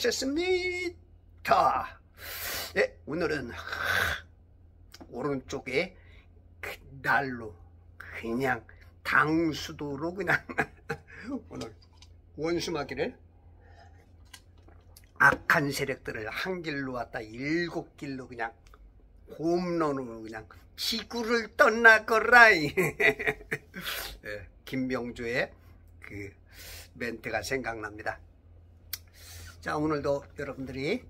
오셨습니다. 네, 오늘은 오른쪽에 날로 그냥 당수도로 그냥 오늘 원수마귀를 악한 세력들을 한 길로 왔다 7길로 그냥 홈런으로 그냥 지구를 떠나거라. 네, 김명주의 그 멘트가 생각납니다. 자, 오늘도 여러분들이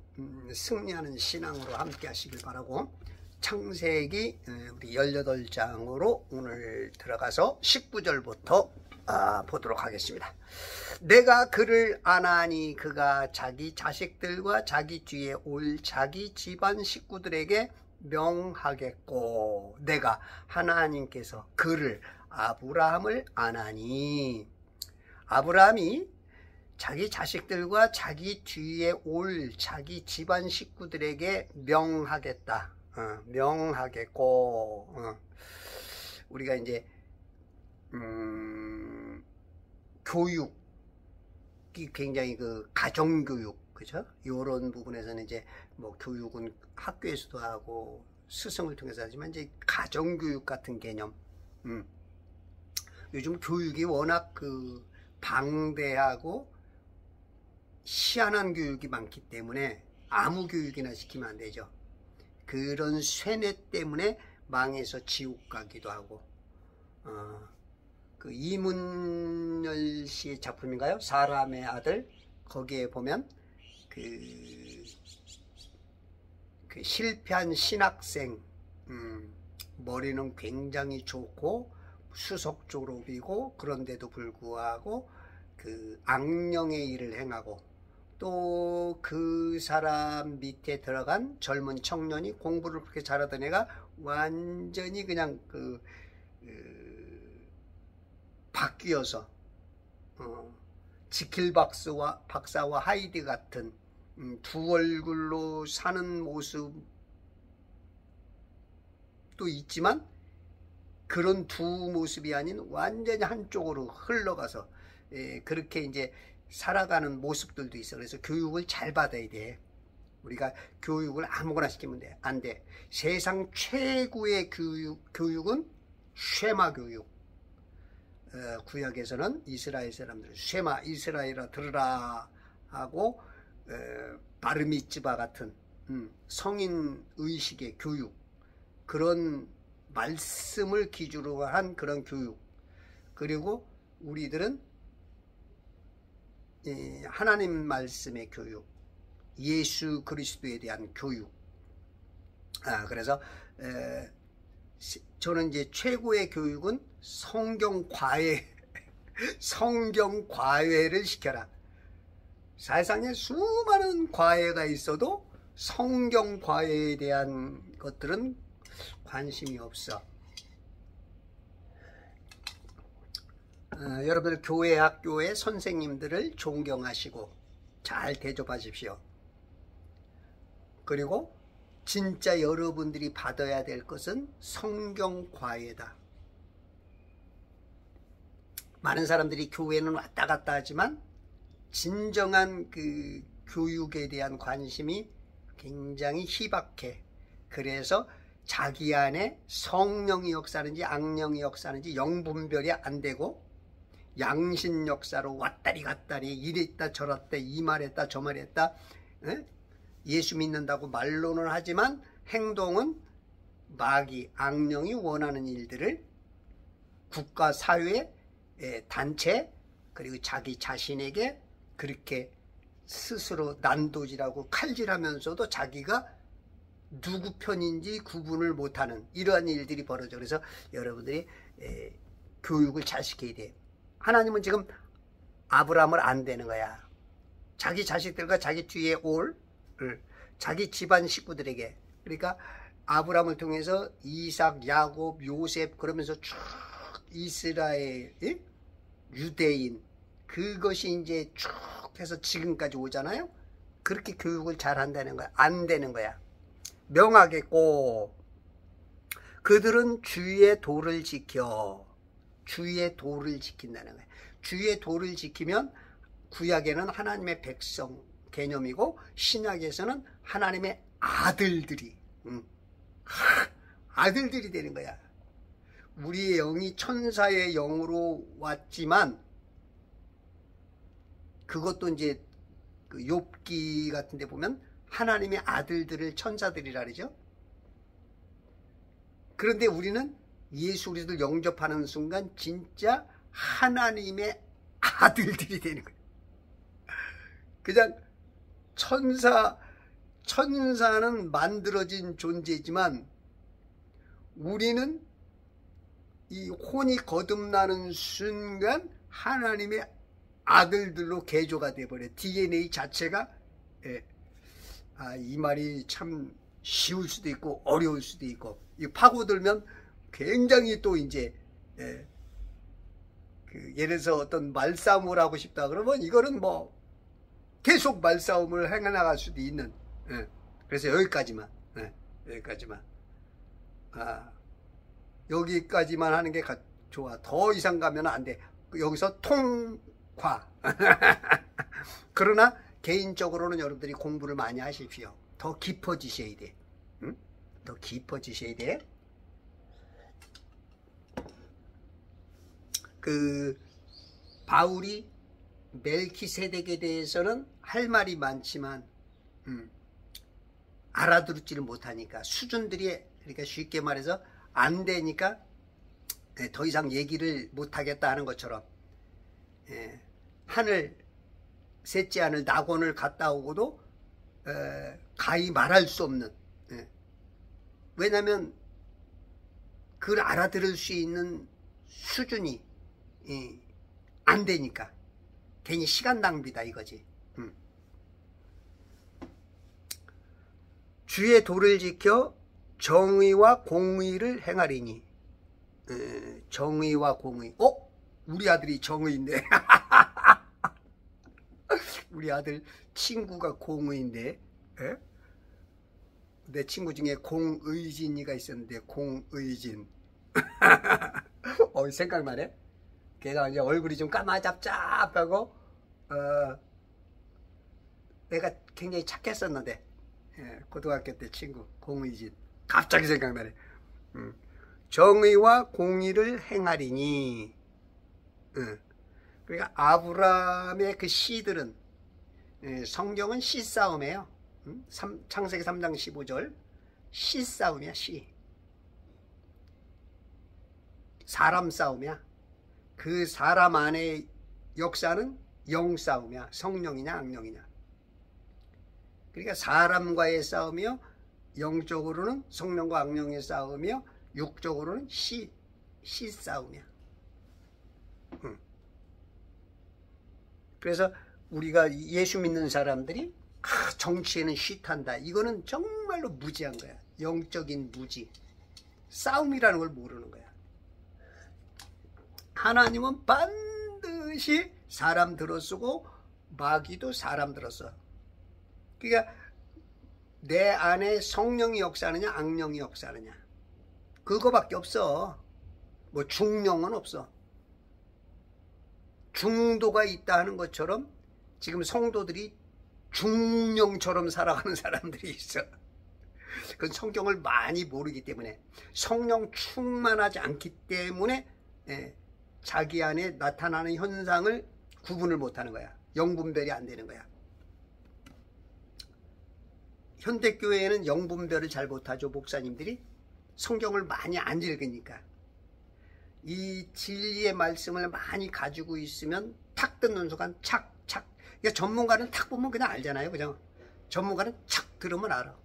승리하는 신앙으로 함께 하시길 바라고, 창세기 우리 18장으로 오늘 들어가서 19절부터 보도록 하겠습니다. 내가 그를 아나니 그가 자기 자식들과 자기 뒤에 올 자기 집안 식구들에게 명하겠고, 내가 하나님께서 그를 아브라함을 아나니, 아브라함이 자기 자식들과 자기 뒤에 올 자기 집안 식구들에게 명하겠다. 명하겠고, 우리가 이제 교육이 굉장히 그 가정교육, 그죠? 이런 부분에서는 이제 뭐 교육은 학교에서도 하고 스승을 통해서 하지만 이제 가정교육 같은 개념, 요즘 교육이 워낙 그 방대하고 희한한 교육이 많기 때문에 아무 교육이나 시키면 안 되죠. 그런 쇠뇌 때문에 망해서 지옥 가기도 하고, 그 이문열 씨의 작품인가요? 사람의 아들. 거기에 보면 그 실패한 신학생, 머리는 굉장히 좋고 수석 졸업이고, 그런데도 불구하고 그 악령의 일을 행하고, 또 그 사람 밑에 들어간 젊은 청년이 공부를 그렇게 잘하던 애가 완전히 그냥 바뀌어서 지킬 박사와 하이드 같은 두 얼굴로 사는 모습도 있지만, 그런 두 모습이 아닌 완전히 한쪽으로 흘러가서 그렇게 이제 살아가는 모습들도 있어. 그래서 교육을 잘 받아야 돼. 우리가 교육을 아무거나 시키면 안 돼. 세상 최고의 교육은 쉐마 교육. 구약에서는 이스라엘 사람들 쉐마, 이스라엘아 들으라 하고, 바르미츠바 같은 성인 의식의 교육, 그런 말씀을 기준으로 한 그런 교육, 그리고 우리들은 하나님 말씀의 교육, 예수 그리스도에 대한 교육. 그래서 저는 이제 최고의 교육은 성경 과외를 시켜라. 세상에 수많은 과외가 있어도 성경 과외에 대한 것들은 관심이 없어. 여러분들 교회, 학교의 선생님들을 존경하시고 잘 대접하십시오. 그리고 진짜 여러분들이 받아야 될 것은 성경 과외다. 많은 사람들이 교회는 왔다 갔다 하지만 진정한 그 교육에 대한 관심이 굉장히 희박해. 그래서 자기 안에 성령이 역사하는지 악령이 역사하는지 영분별이 안 되고, 양신 역사로 왔다리 갔다리 이랬다 저랬다 이 말했다 저 말했다, 예수 믿는다고 말로는 하지만 행동은 마귀, 악령이 원하는 일들을 국가, 사회, 단체, 그리고 자기 자신에게 그렇게 스스로 난도질하고 칼질하면서도 자기가 누구 편인지 구분을 못하는 이러한 일들이 벌어져. 그래서 여러분들이 교육을 잘 시켜야 돼. 하나님은 지금 아브라함을 안 되는 거야. 자기 자식들과 자기 뒤에 올 자기 집안 식구들에게, 그러니까 아브라함을 통해서 이삭, 야곱, 요셉, 그러면서 쭉 이스라엘, 유대인, 그것이 이제 쭉 해서 지금까지 오잖아요. 그렇게 교육을 잘 한다는 거야. 안 되는 거야. 명하겠고, 그들은 주의 도를 지켜. 주의 도를 지킨다는 거예요. 주의 도를 지키면 구약에는 하나님의 백성, 개념이고, 신약에서는 하나님의 아들들이, 아들들이 되는 거야. 우리의 영이 천사의 영으로 왔지만, 그것도 이제 그 욥기 같은 데 보면 하나님의 아들들을 천사들이라 그러죠. 그런데 우리는 예수 그리스도를 영접하는 순간 진짜 하나님의 아들들이 되는 거예요. 그냥 천사는 만들어진 존재지만 우리는 이 혼이 거듭나는 순간 하나님의 아들들로 개조가 돼버려요. DNA 자체가. 이 말이 참 쉬울 수도 있고 어려울 수도 있고, 이 파고들면 굉장히 또 이제 예를 들어서 어떤 말싸움을 하고 싶다 그러면 이거는 뭐 계속 말싸움을 해나갈 수도 있는. 그래서 여기까지만. 여기까지만 하는 게 좋아. 더 이상 가면 안 돼. 여기서 통과. 그러나 개인적으로는 여러분들이 공부를 많이 하십시오. 더 깊어지셔야 돼. 더 깊어지셔야 돼. 그 바울이 멜키세덱에 대해서는 할 말이 많지만 알아들지를 못하니까, 수준들이, 그러니까 쉽게 말해서 안 되니까 더 이상 얘기를 못하겠다 하는 것처럼, 셋째 하늘 낙원을 갔다 오고도 가히 말할 수 없는, 왜냐하면 그걸 알아들을 수 있는 수준이 안 되니까 괜히 시간 낭비다 이거지. 주의 도를 지켜 정의와 공의를 행하리니. 정의와 공의. 우리 아들이 정의인데. 우리 아들 친구가 공의인데. 내 친구 중에 공의진이가 있었는데, 공의진. 생각나네. 걔가 이제 얼굴이 좀 까마잡잡하고, 내가 굉장히 착했었는데, 고등학교 때 친구 공의진. 갑자기 생각나네. 정의와 공의를 행하리니. 그러니까 아브라함의 그 씨들은, 성경은 씨싸움이에요. 창세기 3장 15절 씨싸움이야. 사람 싸움이야. 그 사람 안의 역사는 영싸움이야. 성령이냐 악령이냐. 그러니까 사람과의 싸움이요, 영적으로는 성령과 악령의 싸움이요, 육적으로는 씨싸움이야. 그래서 우리가 예수 믿는 사람들이 정치에는 쉬탄다, 이거는 정말로 무지한 거야. 영적인 무지. 싸움이라는 걸 모르는 거야. 하나님은 반드시 사람 들어쓰고 마귀도 사람 들어써. 그러니까 내 안에 성령이 역사하느냐 악령이 역사하느냐, 그거밖에 없어. 뭐 중령은 없어. 중도가 있다 하는 것처럼 지금 성도들이 중령처럼 살아가는 사람들이 있어. 그건 성경을 많이 모르기 때문에, 성령 충만하지 않기 때문에 자기 안에 나타나는 현상을 구분을 못하는 거야. 영분별이 안 되는 거야. 현대교회에는 영분별을 잘 못하죠. 목사님들이 성경을 많이 안 읽으니까. 이 진리의 말씀을 많이 가지고 있으면 탁 듣는 순간 착. 그러니까 전문가는 탁 보면 그냥 알잖아요. 그냥 전문가는 착 들으면 알아.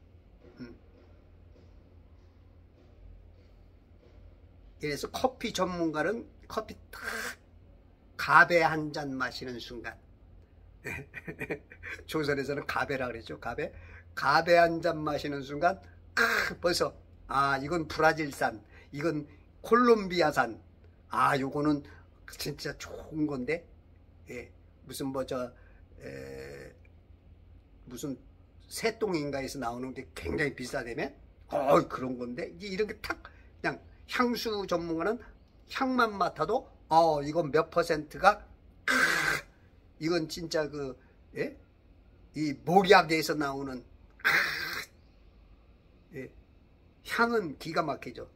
그래서 커피 전문가는 커피 탁 가베 한 잔 마시는 순간 조선에서는 가베라 그랬죠. 가베 한 잔 마시는 순간 벌써 이건 브라질산, 이건 콜롬비아산, 요거는 진짜 좋은 건데, 무슨 무슨 새똥인가에서 나오는 게 굉장히 비싸다며, 그런 건데, 이제 이런 게 탁, 그냥 향수 전문가는 향만 맡아도 이건 몇 퍼센트가, 이건 진짜 이 몰약에서 나오는 예, 향은 기가 막히죠.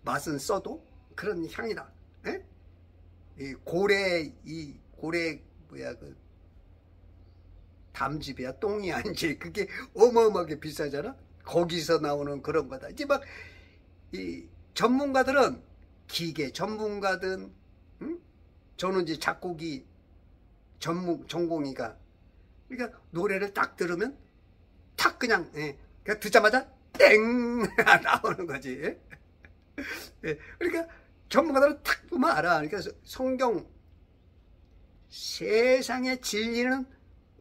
맛은 써도 그런 향이다. 예? 이 고래 뭐야 그 담즙이야 똥이 아니지. 그게 어마어마하게 비싸잖아. 거기서 나오는 그런 거다. 이제 막 이 전문가들은 기계 전문가든 저는 이제 작곡이 전공이가 그러니까 노래를 딱 들으면 탁 그냥 그냥 듣자마자 땡 나오는 거지. 예. 그러니까 전문가들은 탁 보면 알아. 그러니까 성경 세상의 진리는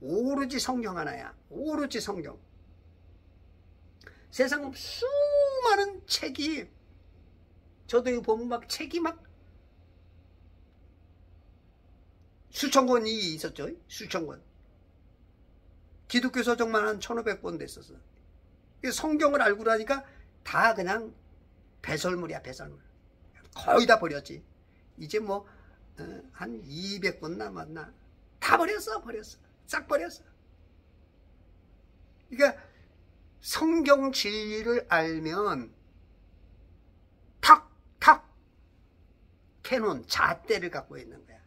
오로지 성경 하나야. 오로지 성경. 세상 수많은 책이 저도 이거 보면 막 책이 막 수천 권이 있었죠. 수천 권. 기독교 서적만 한 1500권 됐었어. 성경을 알고 나니까 다 그냥 배설물이야. 배설물. 거의 다 버렸지. 이제 뭐 한 200권 남았나. 다 버렸어. 싹 버렸어. 그러니까 성경 진리를 알면 탁 캐논 잣대를 갖고 있는 거야.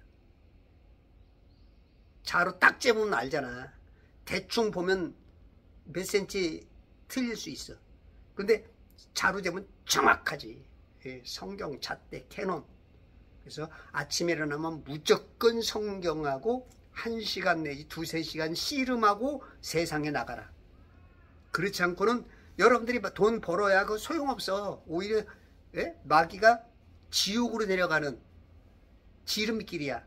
자로 딱 재보면 알잖아. 대충 보면 몇 센치 틀릴 수 있어. 근데 자로 재면 정확하지. 성경 잣대 캐논. 그래서 아침에 일어나면 무조건 성경하고 1시간 내지 2~3시간 씨름하고 세상에 나가라. 그렇지 않고는 여러분들이 돈 벌어야 그 소용없어. 오히려 마귀가 지옥으로 내려가는 지름길이야.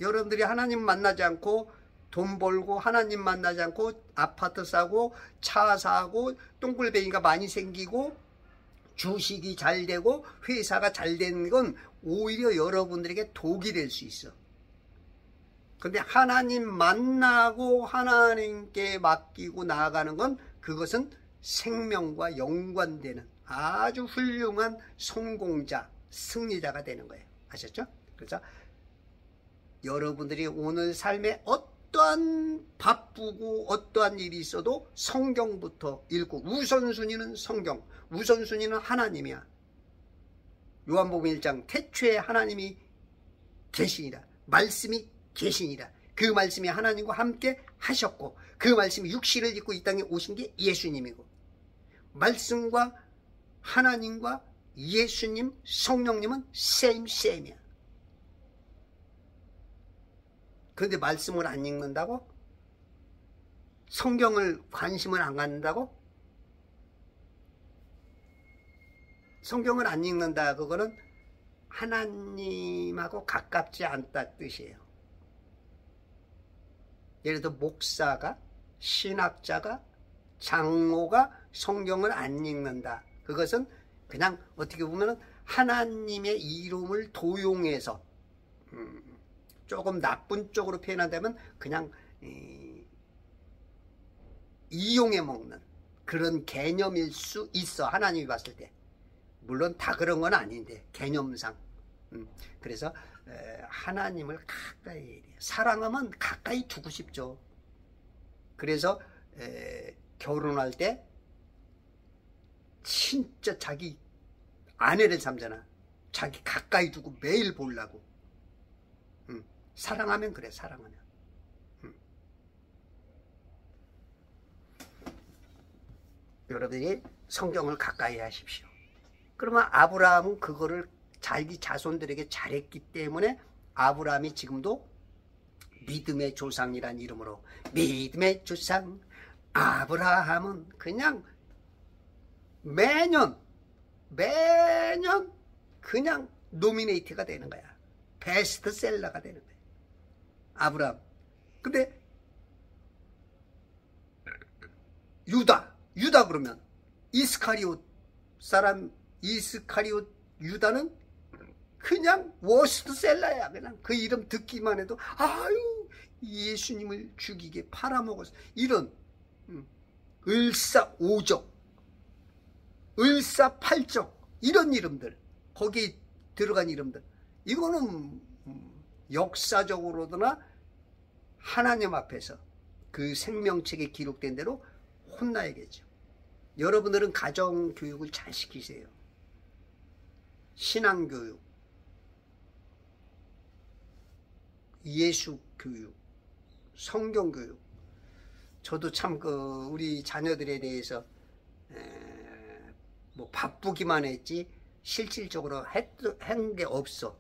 여러분들이 하나님 만나지 않고 돈 벌고 하나님 만나지 않고 아파트 사고 차 사고 똥굴뱅이가 많이 생기고 주식이 잘 되고 회사가 잘 되는 건 오히려 여러분들에게 독이 될 수 있어. 근데 하나님 만나고 하나님께 맡기고 나아가는 건 그것은 생명과 연관되는 아주 훌륭한 성공자, 승리자가 되는 거예요. 아셨죠? 그래서 여러분들이 오늘 삶에 어떠한 바쁘고 어떠한 일이 있어도 성경부터 읽고 우선순위는 성경, 우선순위는 하나님이야. 요한복음 1장 태초에 하나님이 계시니라. 말씀이 계시니라. 그 말씀이 하나님과 함께 하셨고 그 말씀이 육신을 입고 이 땅에 오신 게 예수님이고 말씀과 하나님과 예수님, 성령님은 세임이야. 그런데 말씀을 안 읽는다고? 성경을 관심을 안 갖는다고? 성경을 안 읽는다 그거는 하나님하고 가깝지 않다 뜻이에요. 예를 들어 목사가 신학자가 장로가 성경을 안 읽는다. 그것은 그냥 어떻게 보면 하나님의 이름을 도용해서 조금 나쁜 쪽으로 표현한다면 그냥 이용해 먹는 그런 개념일 수 있어. 하나님이 봤을 때. 물론 다 그런 건 아닌데 개념상. 그래서 하나님을 가까이 해야 돼요. 사랑하면 가까이 두고 싶죠. 그래서 결혼할 때 진짜 자기 아내를 삼잖아. 자기 가까이 두고 매일 보려고. 사랑하면 그래. 사랑하면. 여러분이 성경을 가까이 하십시오. 그러면 아브라함은 그거를 자기 자손들에게 잘했기 때문에 아브라함이 지금도 믿음의 조상이란 이름으로 믿음의 조상 아브라함은 그냥 매년 그냥 노미네이트가 되는 거야. 베스트셀러가 되는 거야. 아브라함. 근데 유다 그러면 이스카리옷 사람 이스카리옷 유다는 그냥 워스트셀러야. 그냥 그 이름 듣기만 해도 아유 예수님을 죽이게 팔아먹었어. 이런 을사오적 을사팔적 이런 이름들 거기에 들어간 이름들 이거는 역사적으로나 하나님 앞에서 그 생명책에 기록된 대로 혼나야겠죠. 여러분들은 가정교육을 잘 시키세요. 신앙교육, 예수교육, 성경교육. 저도 참 우리 자녀들에 대해서 뭐 바쁘기만 했지 실질적으로 한 게 없어.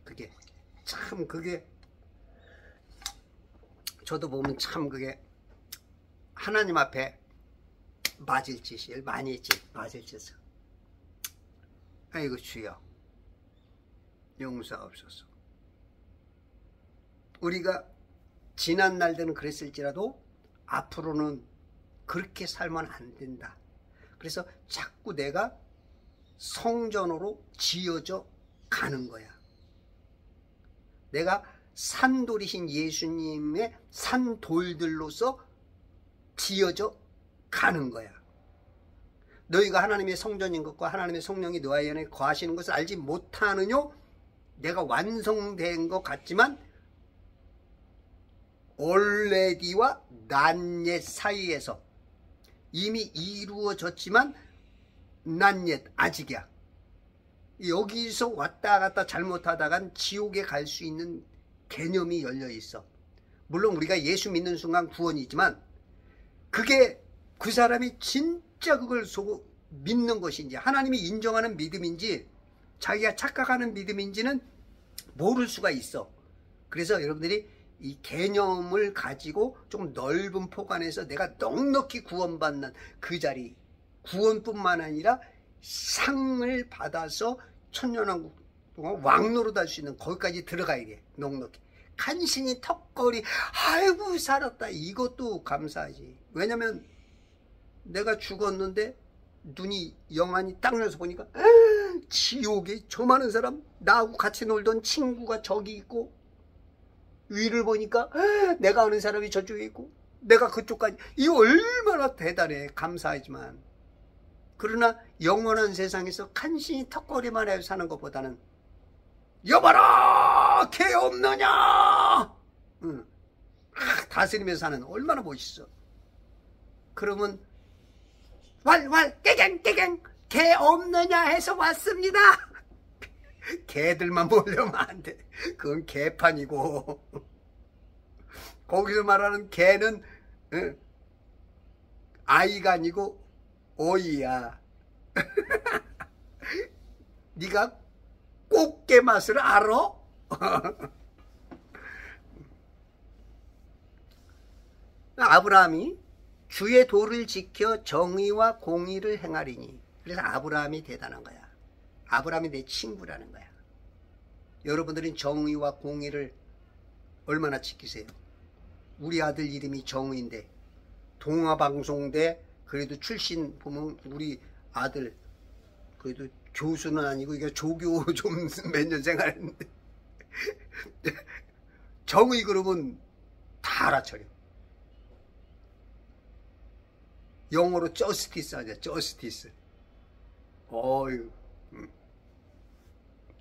그게 저도 보면 참 그게 하나님 앞에 맞을 짓을 많이 했지. 맞을 짓을. 아이고 주여 용서하옵소서. 우리가 지난 날들은 그랬을지라도 앞으로는 그렇게 살면 안 된다. 그래서 자꾸 내가 성전으로 지어져 가는 거야. 내가 산돌이신 예수님의 산돌들로서 지어져 가는 거야. 너희가 하나님의 성전인 것과 하나님의 성령이 너희 안에 거하시는 것을 알지 못하느뇨? 내가 완성된 것 같지만 올레디와 난옛 사이에서 이미 이루어졌지만 난옛 아직이야. 여기서 왔다 갔다 잘못하다간 지옥에 갈 수 있는 개념이 열려 있어. 물론 우리가 예수 믿는 순간 구원이지만 그게 그 사람이 진짜 그걸 믿는 것인지 하나님이 인정하는 믿음인지 자기가 착각하는 믿음인지는 모를 수가 있어. 그래서 여러분들이 이 개념을 가지고 조금 넓은 폭안에서 내가 넉넉히 구원받는 그 자리, 구원뿐만 아니라 상을 받아서 천년왕국 동안 왕노릇 할 수 있는 거기까지 들어가야 돼. 넉넉히. 간신히 턱걸이 아이고 살았다 이것도 감사하지. 왜냐면 내가 죽었는데 눈이 영안이 딱 열어서 보니까 지옥에 저 많은 사람, 나하고 같이 놀던 친구가 저기 있고 위를 보니까 내가 아는 사람이 저쪽에 있고 내가 그쪽까지. 이거 얼마나 대단해. 감사하지만 그러나 영원한 세상에서 간신히 턱걸이만 해서 사는 것보다는 여봐라 개 없느냐 다스리면서 사는 얼마나 멋있어. 그러면 왈왈 깨갱 개 없느냐 해서 왔습니다. 개들만 몰려면 안 돼. 그건 개판이고 거기서 말하는 개는 아이가 아니고 오이야. 네가 꽃게 맛을 알아? 아브라함이 주의 도를 지켜 정의와 공의를 행하리니. 그래서 아브라함이 대단한 거야. 아브라함이 내 친구라는 거야. 여러분들은 정의와 공의를 얼마나 지키세요? 우리 아들 이름이 정의인데 동아방송대 그래도 출신 보면 우리 아들 그래도 교수는 아니고 이게 조교 좀 몇 년 생활했는데 정의 그러면 다 알아차려. 영어로 저스티스 하죠. 저스티스. 어휴.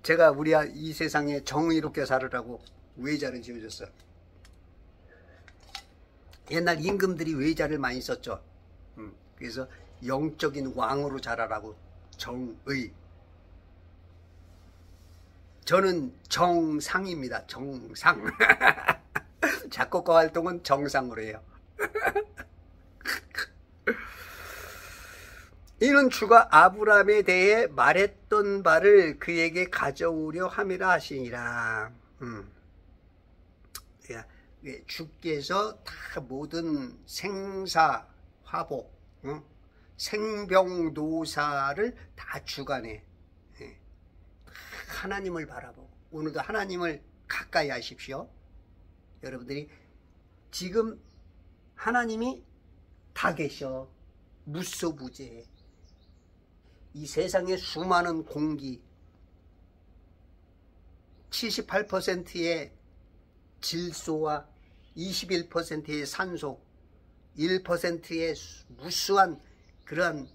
제가 우리 이 세상에 정의롭게 살으라고 외자를 지어줬어. 옛날 임금들이 외자를 많이 썼죠. 그래서 영적인 왕으로 자라라고 정의. 저는 정상입니다. 정상. 작곡가 활동은 정상으로 해요. 이는 주가 아브라함에 대해 말했던 바를 그에게 가져오려 함이라 하시니라. 주께서 다 모든 생사, 화복, 생병노사를 다 주관해. 하나님을 바라보고 오늘도 하나님을 가까이 하십시오. 여러분들이 지금 하나님이 다 계셔. 무소부재. 이 세상의 수많은 공기 78%의 질소와 21%의 산소 1%의 무수한 그러한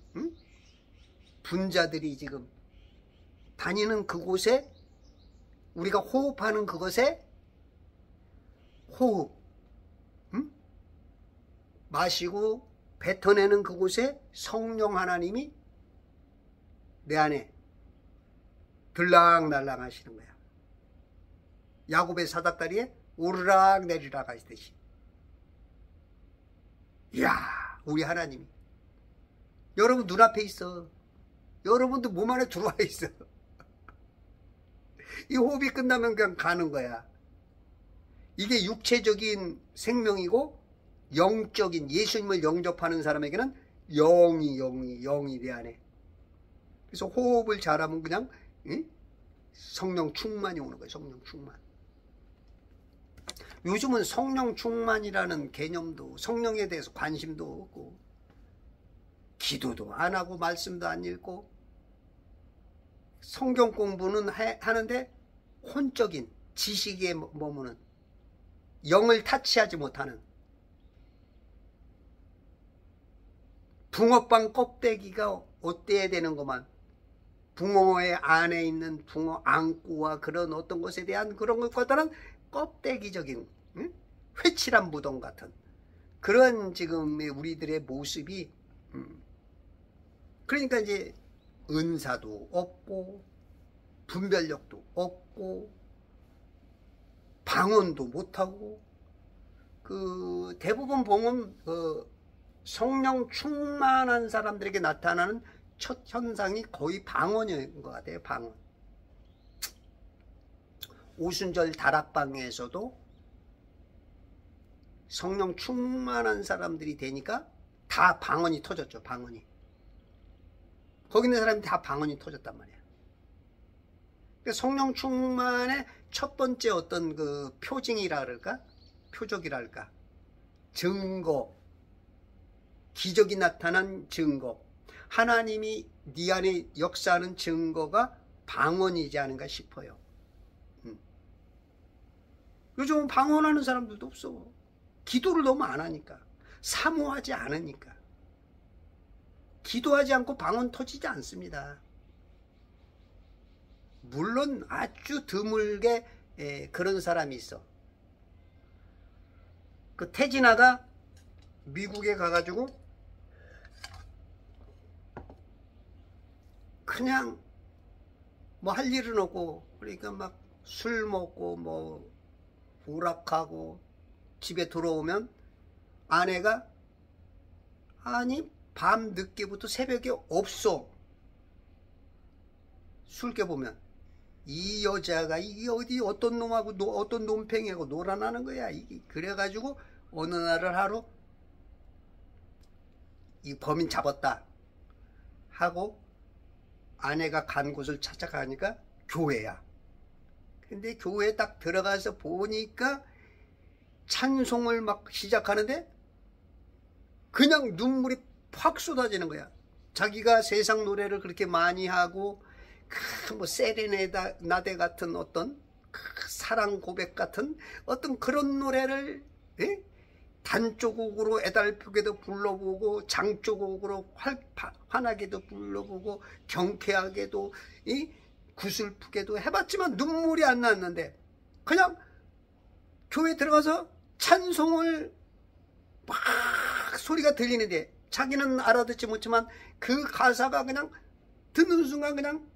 분자들이 지금 다니는 그곳에 우리가 호흡하는 그것에 호흡 마시고 뱉어내는 그곳에 성령 하나님이 내 안에 들락날락 하시는 거야. 야곱의 사닥다리에 오르락 내리락 하시듯이. 이야, 우리 하나님이 여러분 눈앞에 있어. 여러분도 몸 안에 들어와 있어. 이 호흡이 끝나면 그냥 가는 거야. 이게 육체적인 생명이고 영적인 예수님을 영접하는 사람에게는 영이 내 안에. 그래서 호흡을 잘하면 그냥 성령 충만이 오는 거예요. 성령 충만. 요즘은 성령 충만이라는 개념도 성령에 대해서 관심도 없고 기도도 안 하고 말씀도 안 읽고 성경 공부는 하는데 혼적인 지식에 머무는 영을 타치하지 못하는 붕어빵 껍데기가 어때야 되는 것만 붕어의 안에 있는 붕어 앙구와 그런 어떤 것에 대한 그런 것과는 껍데기적인 회칠한 무덤 같은 그런 지금의 우리들의 모습이 그러니까 이제 은사도 없고 분별력도 없고 방언도 못하고 그 대부분 보면 성령 충만한 사람들에게 나타나는 첫 현상이 거의 방언인 것 같아요. 방언. 오순절 다락방에서도 성령 충만한 사람들이 되니까 다 방언이 터졌죠. 방언이. 거기 있는 사람이 다 방언이 터졌단 말이야. 그러니까 성령 충만의 첫 번째 어떤 그 표징이라 그럴까? 표적이라 할까? 증거. 기적이 나타난 증거. 하나님이 네 안에 역사하는 증거가 방언이지 않은가 싶어요. 요즘은 방언하는 사람들도 없어. 기도를 너무 안 하니까. 사모하지 않으니까. 기도하지 않고 방언 터지지 않습니다. 물론 아주 드물게 그런 사람이 있어. 그 태진아가 미국에 가가지고 그냥 뭐 할 일은 없고 그러니까 막 술 먹고 뭐 오락하고 집에 들어오면 아내가 아니 밤 늦게부터 새벽에 없어. 술 깨보면 이 여자가 이게 어디 어떤 놈하고 어떤 놈팽이하고 놀아나는 거야. 이게 그래가지고 어느 날을 하루 이 범인 잡았다 하고 아내가 간 곳을 찾아가니까 교회야. 근데 교회에 딱 들어가서 보니까 찬송을 막 시작하는데 그냥 눈물이 팍 쏟아지는 거야. 자기가 세상 노래를 그렇게 많이 하고 뭐 세레나데 같은 어떤 사랑 고백 같은 어떤 그런 노래를 단조곡으로 애달프게도 불러보고 장조곡으로 환하게도 불러보고 경쾌하게도 구슬프게도 해봤지만 눈물이 안 났는데 그냥 교회 들어가서 찬송을 막 소리가 들리는데 자기는 알아듣지 못지만 그 가사가 그냥 듣는 순간 그냥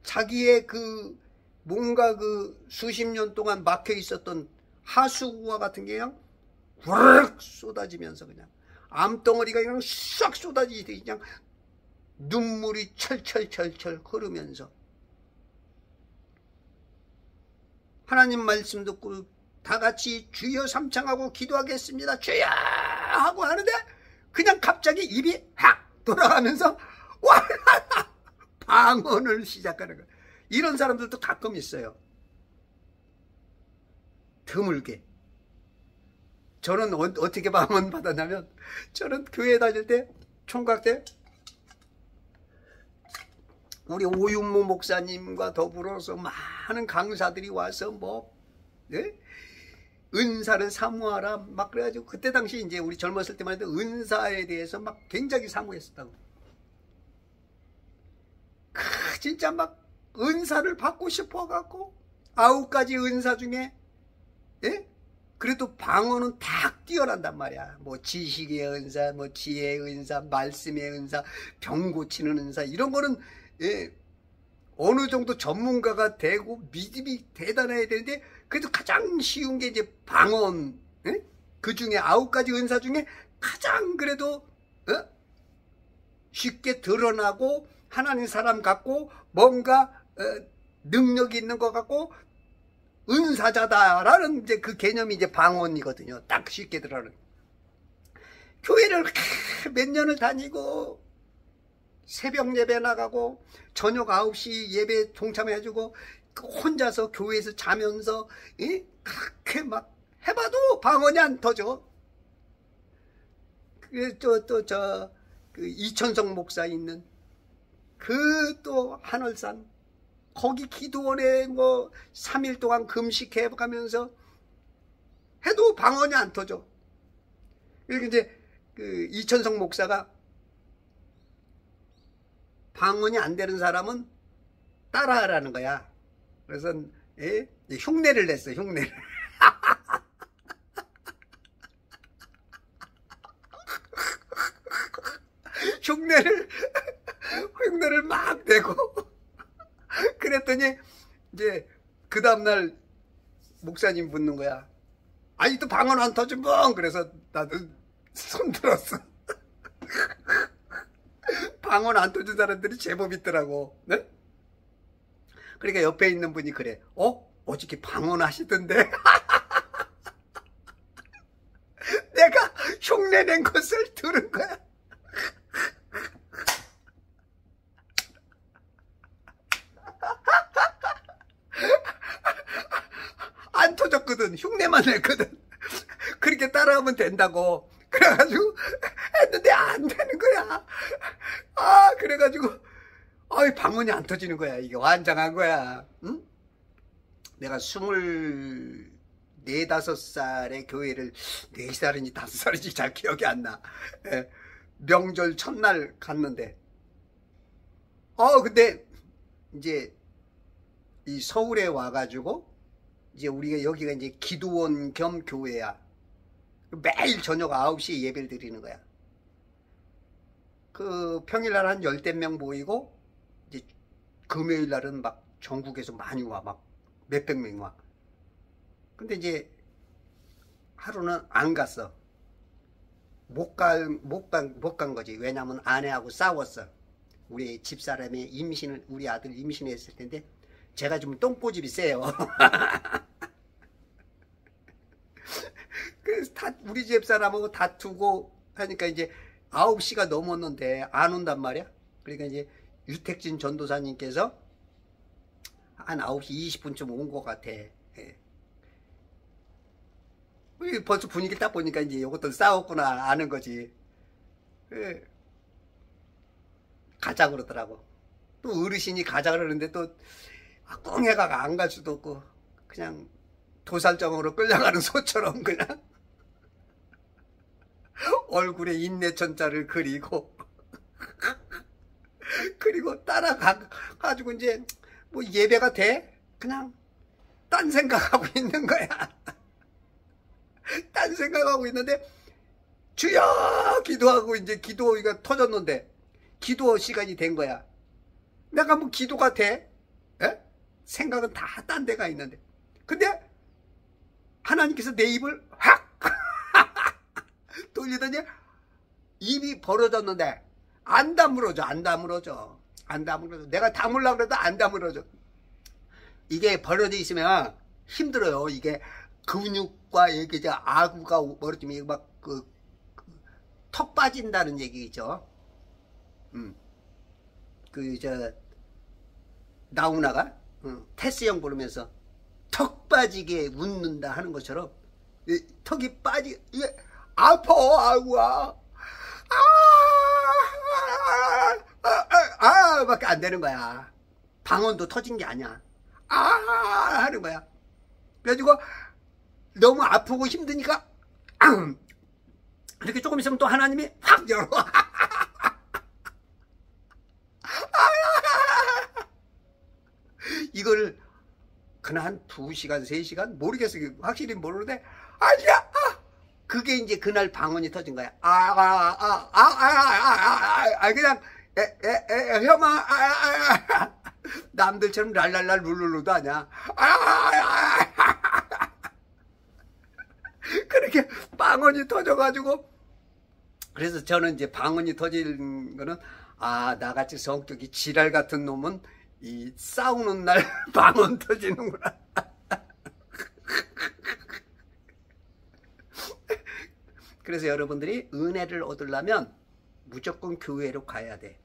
자기의 그 뭔가 그 수십 년 동안 막혀 있었던 하수구와 같은 게 그냥 후루룩 쏟아지면서 그냥 암덩어리가 그냥 싹 쏟아지듯이 그냥 눈물이 철철철철 흐르면서 하나님 말씀 듣고 다 같이 주여 삼창하고 기도하겠습니다. 주여 하고 하는데 그냥 갑자기 입이 확 돌아가면서 와 방언을 시작하는 거예요. 이런 사람들도 가끔 있어요. 드물게. 저는 어떻게 방언 받았냐면 저는 교회 다닐 때 총각 때 우리 오윤모 목사님과 더불어서 많은 강사들이 와서 뭐 은사를 사모하라 막 그래가지고 그때 당시 이제 우리 젊었을 때만 해도 은사에 대해서 막 굉장히 사모했었다고. 진짜 막 은사를 받고 싶어갖고 9가지 은사 중에 그래도 방언은 다 뛰어난단 말이야. 뭐 지식의 은사, 뭐 지혜의 은사, 말씀의 은사, 병 고치는 은사, 이런 거는 어느 정도 전문가가 되고 믿음이 대단해야 되는데, 그래도 가장 쉬운 게 이제 방언. 그 중에 9가지 은사 중에 가장 그래도 쉽게 드러나고 하나님 사람 같고 뭔가 능력이 있는 것 같고 은사자다라는 이제 그 개념이 이제 방언이거든요. 딱 쉽게 드러나는. 교회를 몇 년을 다니고 새벽 예배 나가고 저녁 9시 예배 동참해주고 혼자서 교회에서 자면서 그렇게 막 해봐도 방언이 안 터져. 그 이천성 목사 있는 그 또 한월산 거기 기도원에 뭐 3일 동안 금식해 가면서 해도 방언이 안 터져. 그리고 이제 그 이천성 목사가 방언이 안 되는 사람은 따라하라는 거야. 그래서 흉내를 냈어, 흉내를. 흉내를 막 내고 그랬더니 이제 그 다음날 목사님 묻는 거야. 아직도 방언 안 터진 분? 그래서 나도 손 들었어. 방언 안 터진 사람들이 제법 있더라고. 네? 그러니까 옆에 있는 분이 그래. 어저께 방언 하시던데. 내가 흉내낸 것을 들은 거야. 안 터졌거든. 흉내만 냈거든. 그렇게 따라하면 된다고. 그래가지고 했는데 안 되는 거야. 그래가지고 방언이 안 터지는 거야. 이게 환장한 거야. 응? 내가 24, 5살에 교회를 4살인지 5살인지 잘 기억이 안 나. 명절 첫날 갔는데 근데 이제 이 서울에 와가지고 이제 우리가 여기가 이제 기도원 겸 교회야. 매일 저녁 9시에 예배를 드리는 거야. 그 평일날 한 10대 명 모이고 이제 금요일날은 막 전국에서 많이 와. 막 몇백 명이 와. 근데 이제 하루는 안 갔어. 못 간 거지. 왜냐면 아내하고 싸웠어. 우리 집사람이 우리 아들 임신했을 텐데 제가 좀 똥꼬집이 세요. 그래서 우리 집사람하고 다투고 하니까 이제 9시가 넘었는데 안 온단 말이야. 그러니까 이제 유택진 전도사님께서 한 9시 20분쯤 온 것 같아. 벌써 분위기 딱 보니까 이제 이것들 싸웠구나 아는 거지. 가자 그러더라고. 또 어르신이 가자 그러는데 또 꿍해가 안 갈 수도 없고 그냥 도살장으로 끌려가는 소처럼 그냥 얼굴에 인내천자를 그리고 따라가가지고 이제 뭐 예배가 돼? 그냥 딴 생각하고 있는 거야. 딴 생각하고 있는데 주여 기도하고 이제 기도가 터졌는데 기도 시간이 된 거야. 내가 뭐 기도가 돼? 생각은 다 딴 데가 있는데 근데 하나님께서 내 입을 확 돌리더니 입이 벌어졌는데 안 다물어져. 내가 다물라고 그래도 안 다물어져. 이게 벌어져 있으면 힘들어요. 이게 근육과 이게 아구가 멀어지면 막 턱 빠진다는 얘기죠. 나훈아가 테스형 부르면서 턱 빠지게 웃는다 하는 것처럼 턱이 이게 아파 아구야. 밖에 안 되는 거야. 방언도 터진 게 아니야. 하는 거야. 그래가지고 너무 아프고 힘드니까 이렇게 조금 있으면 또 하나님이 확 열어. 이거를 그날 한 2시간, 3시간? 모르겠어요. 확실히 모르는데, 아니야! 그게 이제 그날 방언이 터진 거야. 그냥, 형아, 남들처럼 랄랄랄 룰루루도 아니야. 그렇게 방언이 터져가지고, 그래서 저는 이제 방언이 터진 거는, 나같이 성격이 지랄 같은 놈은 이 싸우는 날 방언 터지는구나. 그래서 여러분들이 은혜를 얻으려면 무조건 교회로 가야 돼.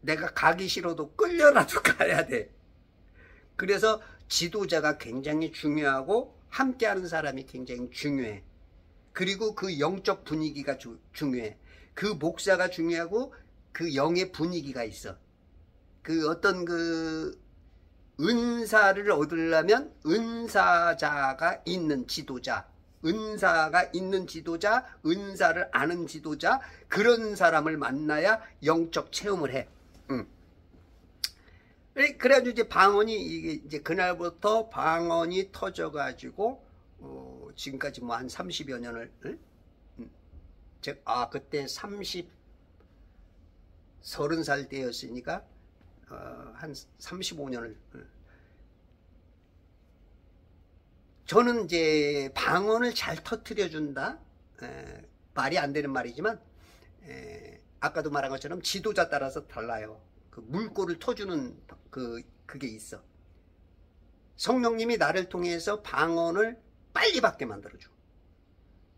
내가 가기 싫어도 끌려라도 가야 돼. 그래서 지도자가 굉장히 중요하고 함께하는 사람이 굉장히 중요해. 그리고 그 영적 분위기가 중요해. 그 목사가 중요하고 그 영의 분위기가 있어. 그 어떤 그 은사를 얻으려면 은사자가 있는 지도자, 은사가 있는 지도자, 은사를 아는 지도자, 그런 사람을 만나야 영적 체험을 해. 그래가지고 이제 방언이 이제 그날부터 방언이 터져가지고 지금까지 뭐 한 30여 년을 그때 30살 때였으니까 한 35년을 저는 이제 방언을 잘 터뜨려 준다. 말이 안 되는 말이지만 아까도 말한 것처럼 지도자 따라서 달라요. 그 물꼬를 터주는 그게 있어. 성령님이 나를 통해서 방언을 빨리 받게 만들어줘.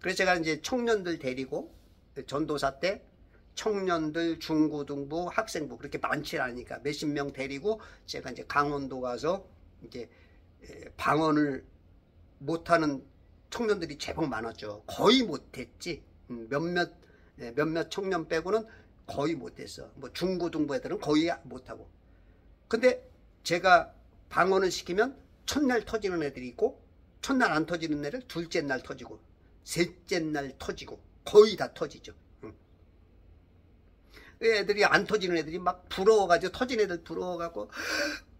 그래서 제가 이제 청년들 데리고 전도사 때 청년들 중고등부 학생부 그렇게 많지 않으니까 몇십 명 데리고 제가 이제 강원도 가서 이제 방언을 못하는 청년들이 제법 많았죠. 거의 못했지. 몇몇 청년 빼고는 거의 못했어. 뭐 중고등부 애들은 거의 못하고. 근데 제가 방언을 시키면 첫날 터지는 애들이 있고 첫날 안 터지는 애를 둘째 날 터지고 셋째 날 터지고 거의 다 터지죠. 애들이 안 터지는 애들이 막 부러워가지고 터진 애들 부러워가고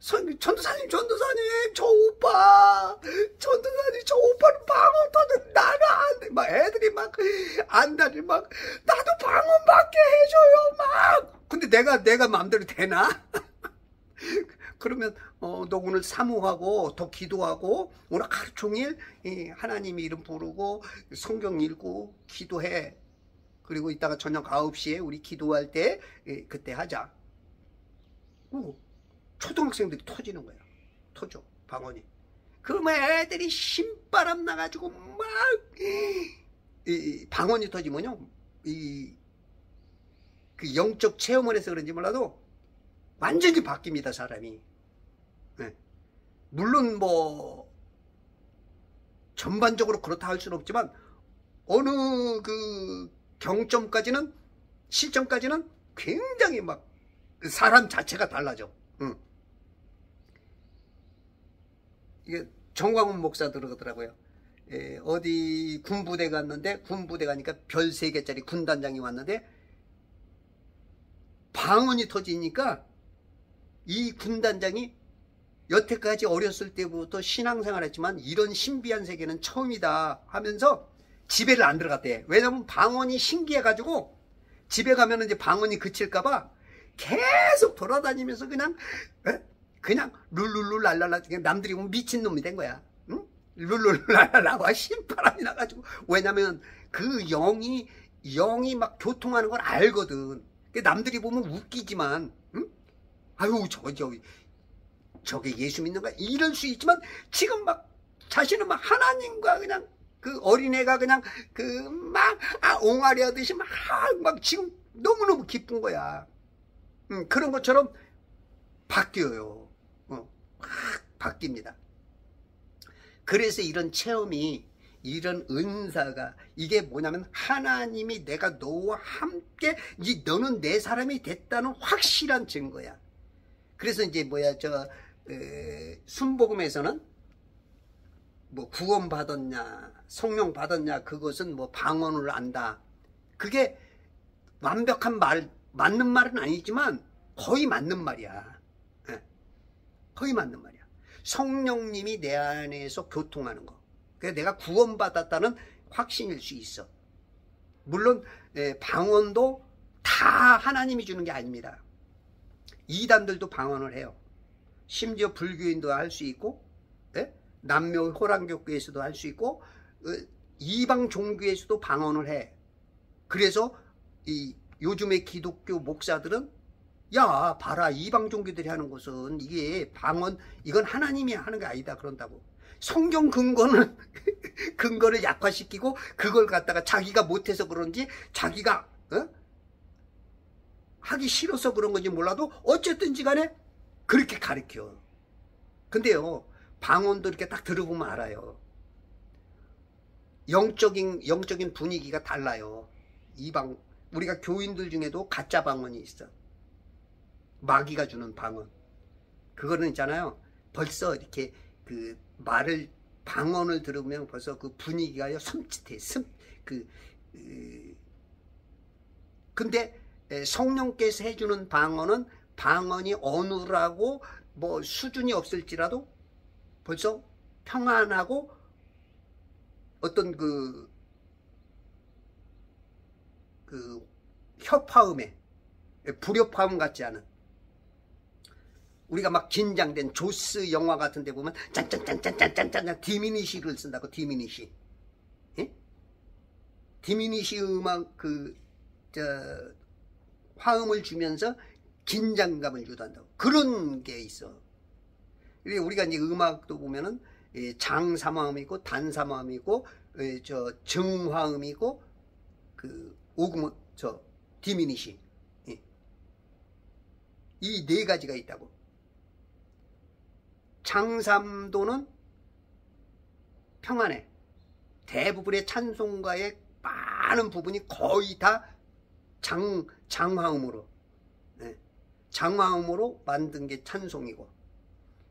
전도사님 저 오빠 전도사님 저 오빠는 방언 터져 나는 안 돼. 막 애들이 막 안다니 막 나도 방언 받게 해줘요 막. 근데 내가 마음대로 되나? 그러면 너 오늘 사모하고 더 기도하고 오늘 하루 종일 하나님 이름 부르고 성경 읽고 기도해. 그리고 이따가 저녁 9시에 우리 기도할 때 그때 하자. 초등학생들이 터지는 거야. 터져 방언이. 그러면 애들이 신바람 나가지고 막 방언이 터지면요 그 영적 체험을 해서 그런지 몰라도 완전히 바뀝니다 사람이. 물론 뭐 전반적으로 그렇다 할 수는 없지만 어느 그 경점까지는 실점까지는 굉장히 막 사람 자체가 달라져. 이게 정광훈 목사 들어가더라고요. 어디 군부대 갔는데 군부대 가니까 별 3개짜리 군단장이 왔는데 방언이 터지니까 이 군단장이 여태까지 어렸을 때부터 신앙생활 했지만 이런 신비한 세계는 처음이다 하면서 집에를 안 들어갔대. 왜냐면 방언이 신기해가지고 집에 가면은 이제 방언이 그칠까봐 계속 돌아다니면서 그냥 룰룰룰랄랄라 남들이 보면 미친놈이 된 거야. 응? 룰룰랄랄라와 신바람이 나가지고. 왜냐면 그 영이 막 교통하는 걸 알거든. 남들이 보면 웃기지만 응? 아유 저게 예수 믿는 거야 이럴 수 있지만 지금 막 자신은 막 하나님과 그냥 그 어린애가 그냥 옹알이 하듯이 막 지금 너무너무 기쁜 거야. 그런 것처럼 바뀌어요. 바뀝니다. 그래서 이런 체험이 이런 은사가 이게 뭐냐면 하나님이 내가 너와 함께 너는 내 사람이 됐다는 확실한 증거야. 그래서 이제 순복음에서는 뭐 구원 받았냐 성령 받았냐 그것은 뭐 방언을 안다. 그게 완벽한 맞는 말은 아니지만 거의 맞는 말이야. 거의 맞는 말이야. 성령님이 내 안에서 교통하는 거. 그래서 내가 구원받았다는 확신일 수 있어. 물론 방언도 다 하나님이 주는 게 아닙니다. 이단들도 방언을 해요. 심지어 불교인도 할 수 있고, 남묘 호랑교회에서도 할 수 있고, 이방 종교에서도 방언을 해. 그래서 요즘의 기독교 목사들은 야 봐라, 이방 종교들이 하는 것은 이게 방언, 이건 하나님이 하는 게 아니다 그런다고. 성경 근거는 근거를 약화시키고 그걸 갖다가 자기가 못해서 그런지, 자기가 하기 싫어서 그런 건지 몰라도 어쨌든지 간에 그렇게 가르쳐. 근데요, 방언도 이렇게 딱 들어보면 알아요. 영적인 분위기가 달라요. 우리가 교인들 중에도 가짜 방언이 있어. 마귀가 주는 방언. 그거는 있잖아요. 벌써 이렇게 방언을 들으면 벌써 그 분위기가요, 섬찟해. 근데 성령께서 해주는 방언은 방언이 어눌하고 뭐 수준이 없을지라도 벌써 평안하고 어떤 협화음에 불협화음 같지 않은, 우리가 막 긴장된 조스 영화 같은 데 보면 짠짠짠짠짠짠짠 디미니시를 쓴다고. 디미니시. 디미니시 음악 화음을 주면서 긴장감을 주단다고. 그런 게 있어. 우리가 이제 음악도 보면은 장사마음이 있고 단사마음이 있고 정화음이 있고 디미니시, 이 네 가지가 있다고. 장삼도는 평안해. 대부분의 찬송가의 많은 부분이 거의 다 장화음으로 만든 게 찬송이고,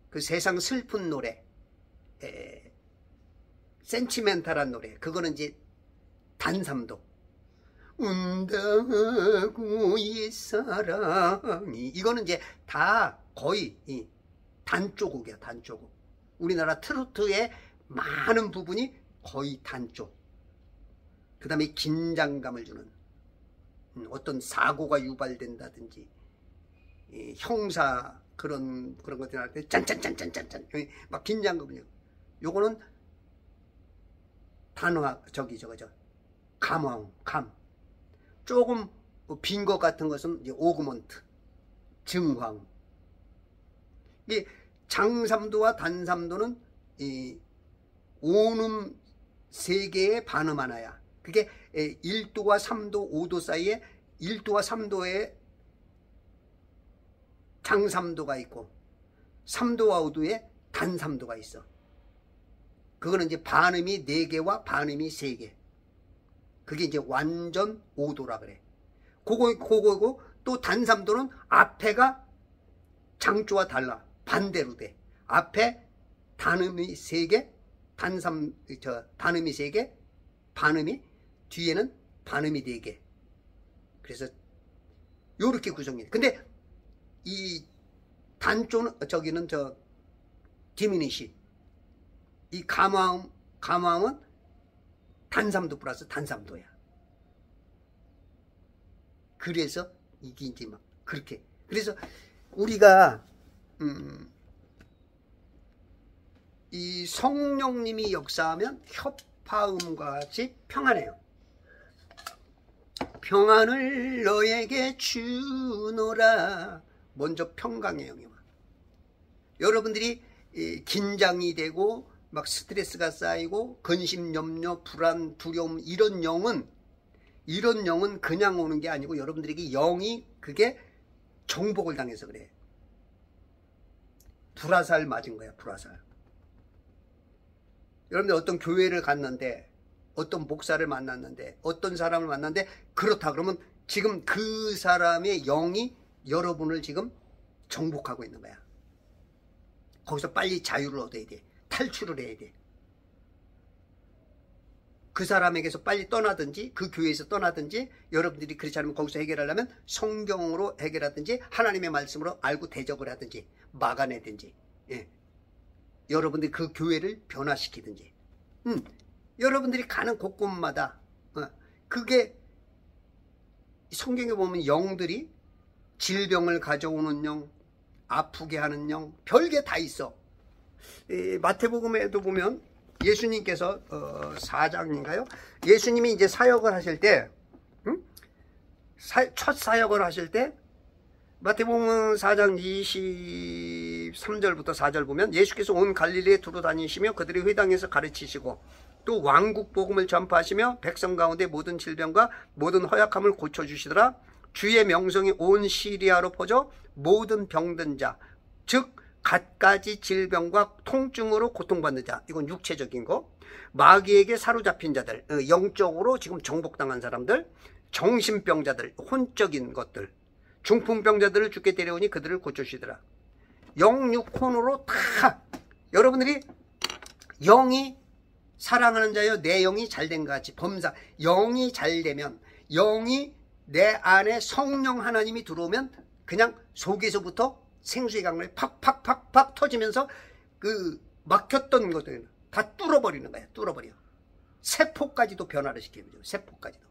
그 세상 슬픈 노래, 센치멘탈한 노래, 그거는 이제 단삼도. 운다고 옛사랑이, 이거는 이제 다 거의 단조곡이야. 단조곡. 우리나라 트로트의 많은 부분이 거의 단조. 그 다음에 긴장감을 주는, 어떤 사고가 유발된다든지 형사 그런 것들 할 때 짠짠짠짠짠짠 막 긴장감을. 요거는 감화음. 조금 빈 것 같은 것은 이제 오그먼트, 증황. 이 장삼도와 단삼도는 이 온음 세 개의 반음 하나야. 그게 1도와 3도, 5도 사이에 1도와 3도에 장삼도가 있고 3도와 5도에 단삼도가 있어. 그거는 이제 반음이 4개와 반음이 3개. 그게 이제 완전 5도라 그래. 그거고 또 단삼도는 앞에가 장조와 달라. 반대로 돼. 앞에 단음이 3개, 반음이 3개, 뒤에는 반음이 4개. 그래서 요렇게 구성이 돼. 근데 이 단조는 디미니시, 이 감화음은 단삼도 플러스 단삼도야. 그래서 이게 이제 막 그렇게. 그래서 우리가 이 성령님이 역사하면 협화음과 같이 평안해요. 평안을 너에게 주노라. 먼저 평강의 영이 와. 여러분들이 긴장이 되고 막 스트레스가 쌓이고 근심, 염려, 불안, 두려움, 이런 영은 그냥 오는 게 아니고 여러분들에게 영이 그게 정복을 당해서 그래. 불화살 맞은 거야. 불화살. 여러분들 어떤 교회를 갔는데, 어떤 목사를 만났는데, 어떤 사람을 만났는데, 그렇다 그러면 지금 그 사람의 영이 여러분을 지금 정복하고 있는 거야. 거기서 빨리 자유를 얻어야 돼. 탈출을 해야 돼. 그 사람에게서 빨리 떠나든지 그 교회에서 떠나든지, 여러분들이 그렇지 않으면 거기서 해결하려면 성경으로 해결하든지 하나님의 말씀으로 알고 대적을 하든지 막아내든지. 여러분들이 그 교회를 변화시키든지, 여러분들이 가는 곳곳마다 그게 성경에 보면 영들이 질병을 가져오는 영, 아프게 하는 영, 별게 다 있어. 마태복음에도 보면 예수님께서 4장인가요? 예수님이 이제 사역을 하실 때, 첫 사역을 하실 때 마태복음 4장 23절부터 4절 보면 예수께서 온 갈릴리에 두루 다니시며 그들의 회당에서 가르치시고 또 왕국 복음을 전파하시며 백성 가운데 모든 질병과 모든 허약함을 고쳐주시더라. 주의 명성이 온 시리아로 퍼져 모든 병든 자, 즉 갖가지 질병과 통증으로 고통받는 자, 이건 육체적인 거, 마귀에게 사로잡힌 자들, 영적으로 지금 정복당한 사람들, 정신병자들, 혼적인 것들, 중풍병자들을 주께 데려오니 그들을 고쳐주시더라. 영, 육, 혼으로 다 여러분들이 영이 사랑하는 자여 내 영이 잘된 것 같이 범사, 영이 잘되면, 영이 내 안에 성령 하나님이 들어오면 그냥 속에서부터 생수의 강물이 팍팍팍팍 터지면서 그 막혔던 것들 다 뚫어버리는 거야. 뚫어버려. 세포까지도 변화를 시켜버려. 세포까지도.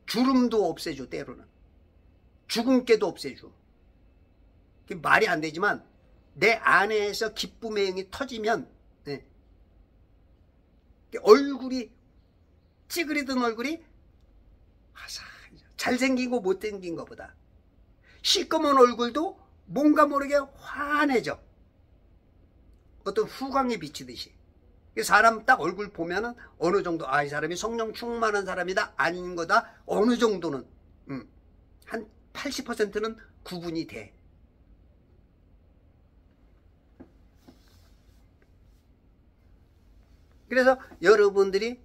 주름도 없애줘. 때로는 주근깨도 없애줘. 말이 안 되지만 내 안에서 기쁨의 영이 터지면 얼굴이 찌그리던 얼굴이 잘생기고 못생긴 것보다 시꺼먼 얼굴도 뭔가 모르게 환해져. 어떤 후광이 비치듯이. 사람 딱 얼굴 보면은 어느 정도 이 사람이 성령 충만한 사람이다 아닌 거다 어느 정도는 한 80%는 구분이 돼. 그래서 여러분들이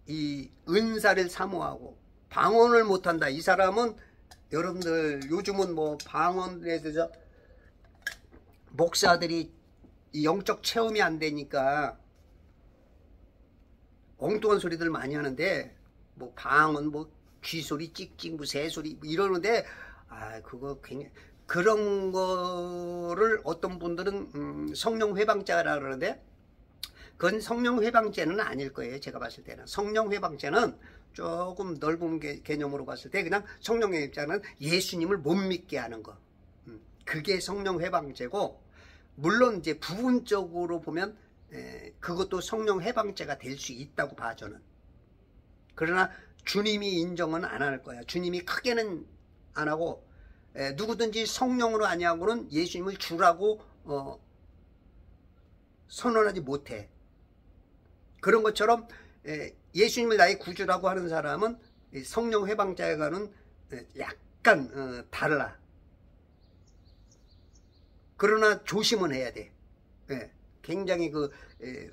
이 은사를 사모하고 방언을 못한다. 이 사람은 여러분들 요즘은 뭐 방언에 대해서 목사들이 이 영적 체험이 안 되니까 엉뚱한 소리들 많이 하는데 뭐 방언 뭐 쥐소리 찍찍 뭐 새소리 뭐 이러는데 그거 굉장히 그런 거를 어떤 분들은 성령 회방자라 그러는데 그건 성령 회방죄는 아닐 거예요. 제가 봤을 때는 성령 회방죄는 조금 넓은 개념으로 봤을 때 그냥 성령 회방죄는 예수님을 못 믿게 하는 거. 그게 성령 회방죄고 물론 이제 부분적으로 보면 그것도 성령 회방죄가 될 수 있다고 봐 저는. 그러나 주님이 인정은 안 할 거야. 주님이 크게는 안 하고 누구든지 성령으로 아니하고는 예수님을 주라고 선언하지 못해. 그런 것처럼 예수님을 나의 구주라고 하는 사람은 성령 회방자와는 약간 달라. 그러나 조심은 해야 돼. 굉장히 그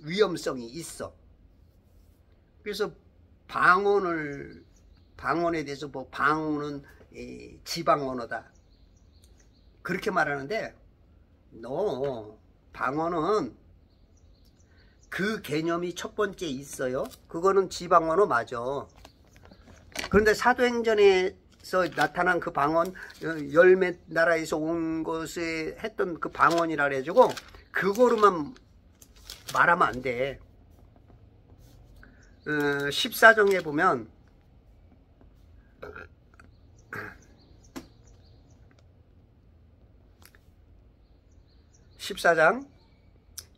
위험성이 있어. 그래서 방언에 대해서 뭐 방언은 지방 언어다 그렇게 말하는데 방언은 그 개념이 첫 번째 있어요. 그거는 지방 언어 맞아. 그런데 사도행전에서 나타난 그 방언 열몇 나라에서 온 것에 했던 그 방언이라 그래가지고 그거로만 말하면 안 돼. 14장에 보면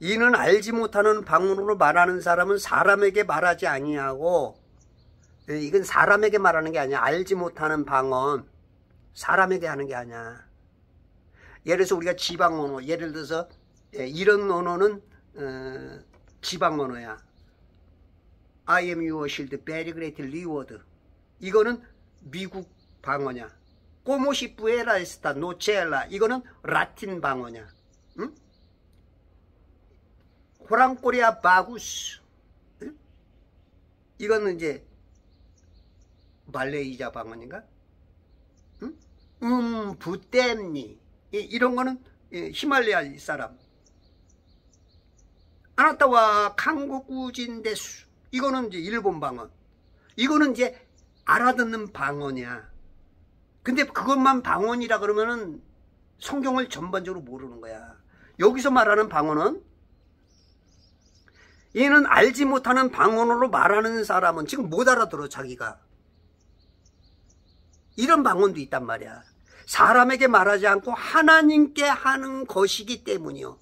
이는 알지 못하는 방언으로 말하는 사람은 사람에게 말하지 아니하고 이건 사람에게 말하는 게 아니야. 알지 못하는 방언 사람에게 하는 게 아니야. 예를 들어서 우리가 지방 언어 예를 들어서 이런 언어는 지방 언어야. I am your shield, very great reward. 이거는 미국 방어냐. 꼬모시 부에라 에스타 노체엘라. 이거는 라틴 방어냐. 응? 호랑꼬리아 바구스. 응? 이거는 이제 말레이자 방언인가? 응? 부댐니. 이런 거는 히말라야 사람. 아나타와 한국우진 데수. 이거는 이제 일본 방언. 이거는 이제 알아듣는 방언이야. 근데 그것만 방언이라 그러면은 성경을 전반적으로 모르는 거야. 여기서 말하는 방언은 이는 알지 못하는 방언으로 말하는 사람은 지금 못 알아들어. 자기가 이런 방언도 있단 말이야. 사람에게 말하지 않고 하나님께 하는 것이기 때문이요.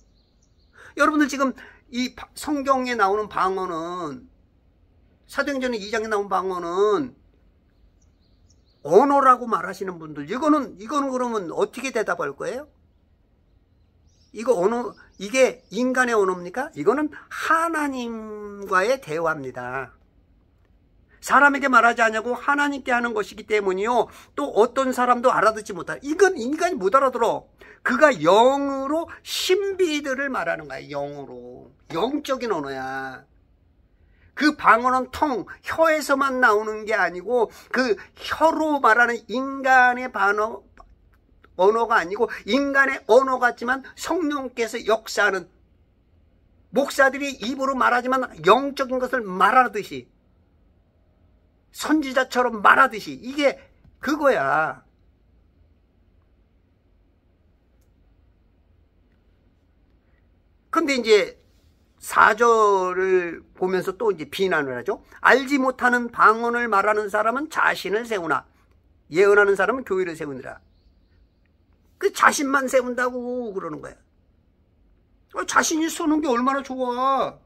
여러분들 지금 이 성경에 나오는 방언은, 사도행전 2장에 나온 방언은 언어라고 말하시는 분들, 이거는 그러면 어떻게 대답할 거예요? 이거 언어, 이게 인간의 언어입니까? 이거는 하나님과의 대화입니다. 사람에게 말하지 않냐고 하나님께 하는 것이기 때문이요. 또 어떤 사람도 알아듣지 못할. 이건 인간이 못 알아들어. 그가 영으로 신비들을 말하는 거야. 영으로. 영적인 언어야. 그 방언은 혀에서만 나오는 게 아니고 그 혀로 말하는 인간의 언어가 아니고 인간의 언어 같지만 성령께서 역사하는, 목사들이 입으로 말하지만 영적인 것을 말하듯이, 선지자처럼 말하듯이, 이게 그거야. 근데 이제 4절을 보면서 또 이제 비난을 하죠. 알지 못하는 방언을 말하는 사람은 자신을 세우나 예언하는 사람은 교회를 세우느라. 그 자신만 세운다고 그러는 거야. 자신이 서는 게 얼마나 좋아.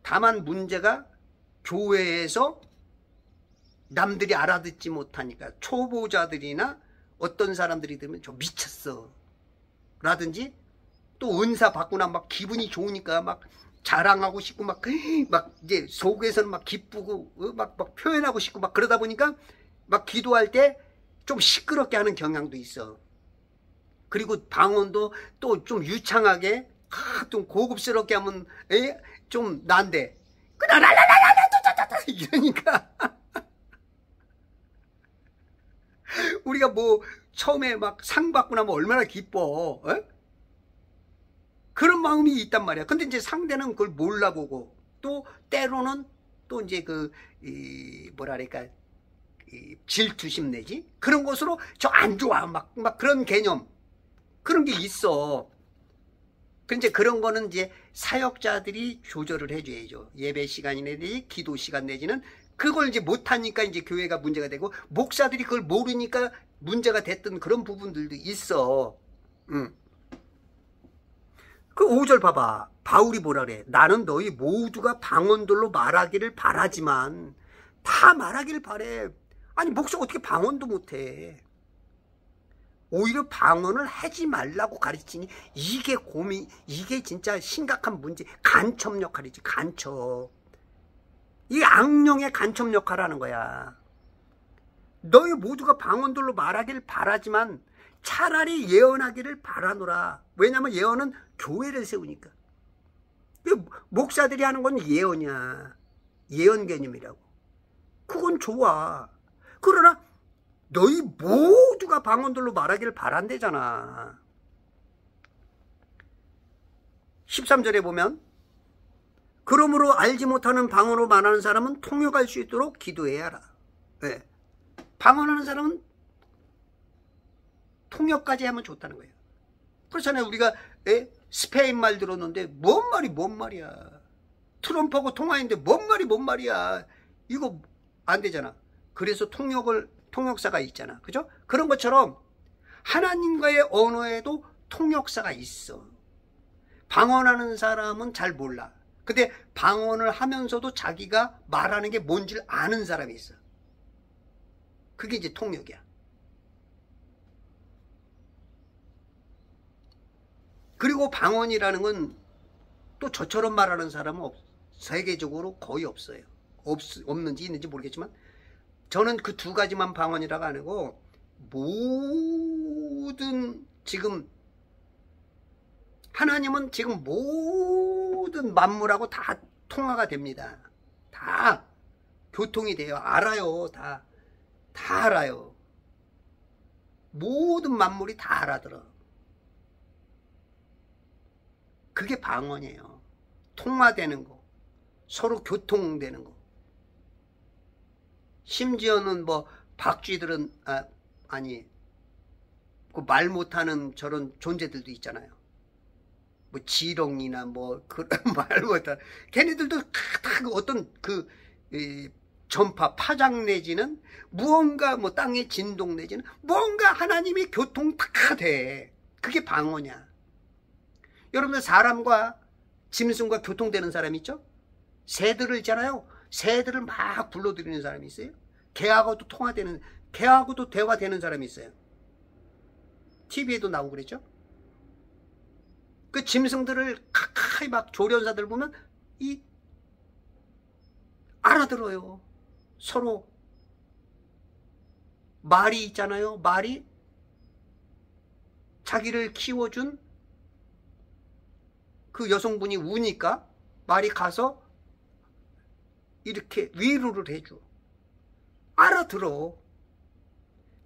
다만 문제가 교회에서 남들이 알아듣지 못하니까 초보자들이나 어떤 사람들이 들으면 저 미쳤어 라든지, 또 은사 받거나 막 기분이 좋으니까 막 자랑하고 싶고 막 이제 속에서는 막 기쁘고 막 표현하고 싶고 막 그러다 보니까 막 기도할 때 좀 시끄럽게 하는 경향도 있어. 그리고 방언도 또 좀 유창하게 좀 고급스럽게 하면 좀 난데 이러니까 우리가 뭐 처음에 막 상 받고 나면 얼마나 기뻐. 그런 마음이 있단 말이야. 근데 이제 상대는 그걸 몰라보고, 또 때로는 또 이제 뭐랄까, 질투심 내지 그런 것으로 저 안 좋아 막 그런 개념, 그런 게 있어. 근데 그런 거는 이제 사역자들이 조절을 해줘야죠. 예배 시간이 내지 기도 시간 내지는 그걸 이제 못하니까 이제 교회가 문제가 되고, 목사들이 그걸 모르니까 문제가 됐던 그런 부분들도 있어. 그 5절 봐봐. 바울이 뭐라 그래? 나는 너희 모두가 방언들로 말하기를 바라지만, 다 말하기를 바래. 아니 목사가 어떻게 방언도 못해. 오히려 방언을 하지 말라고 가르치니 이게 이게 진짜 심각한 문제. 간첩 역할이지. 간첩. 이 악령의 간첩 역할을 하는 거야. 너희 모두가 방언들로 말하기를 바라지만 차라리 예언하기를 바라노라. 왜냐하면 예언은 교회를 세우니까. 목사들이 하는 건 예언이야. 예언 개념이라고. 그건 좋아. 그러나 너희 모두가 방언들로 말하기를 바란대잖아. 13절에 보면 그러므로 알지 못하는 방언으로 말하는 사람은 통역할 수 있도록 기도해야 하라. 네. 방언하는 사람은 통역까지 하면 좋다는 거예요. 그렇잖아요. 우리가 스페인 말 들었는데 뭔 말이야. 트럼프하고 통화했는데 뭔 말이야. 이거 안 되잖아. 그래서 통역사가 있잖아. 그죠? 그런 것처럼 하나님과의 언어에도 통역사가 있어. 방언하는 사람은 잘 몰라. 근데 방언을 하면서도 자기가 말하는 게 뭔지를 아는 사람이 있어. 그게 이제 통역이야. 그리고 방언이라는 건 또 저처럼 말하는 사람은 세계적으로 거의 없어요. 없는지 있는지 모르겠지만 저는 그 두 가지만 방언이라고 안 하고 모든 지금 하나님은 지금 모든 만물하고 다 통화가 됩니다. 다 교통이 돼요. 알아요. 다 알아요. 모든 만물이 다 알아들어. 그게 방언이에요. 통화되는 거. 서로 교통되는 거. 심지어는 뭐 박쥐들은 아니 그 말 못하는 저런 존재들도 있잖아요. 뭐 지렁이나 뭐 그런 말 못한 걔네들도 다 어떤 그 전파 파장 내지는 무언가 뭐 땅의 진동 내지는 뭔가 하나님의 교통 다 돼. 그게 방언이야. 여러분들 사람과 짐승과 교통되는 사람 있죠? 새들을 있잖아요. 새들을 막 불러들이는 사람이 있어요. 개하고도 통화되는, 개하고도 대화되는 사람이 있어요. TV에도 나오고 그랬죠? 그 짐승들을 가까이 막 조련사들 보면 알아들어요. 서로. 말이 있잖아요. 말이 자기를 키워준 그 여성분이 우니까 말이 가서 이렇게 위로를 해줘. 알아들어.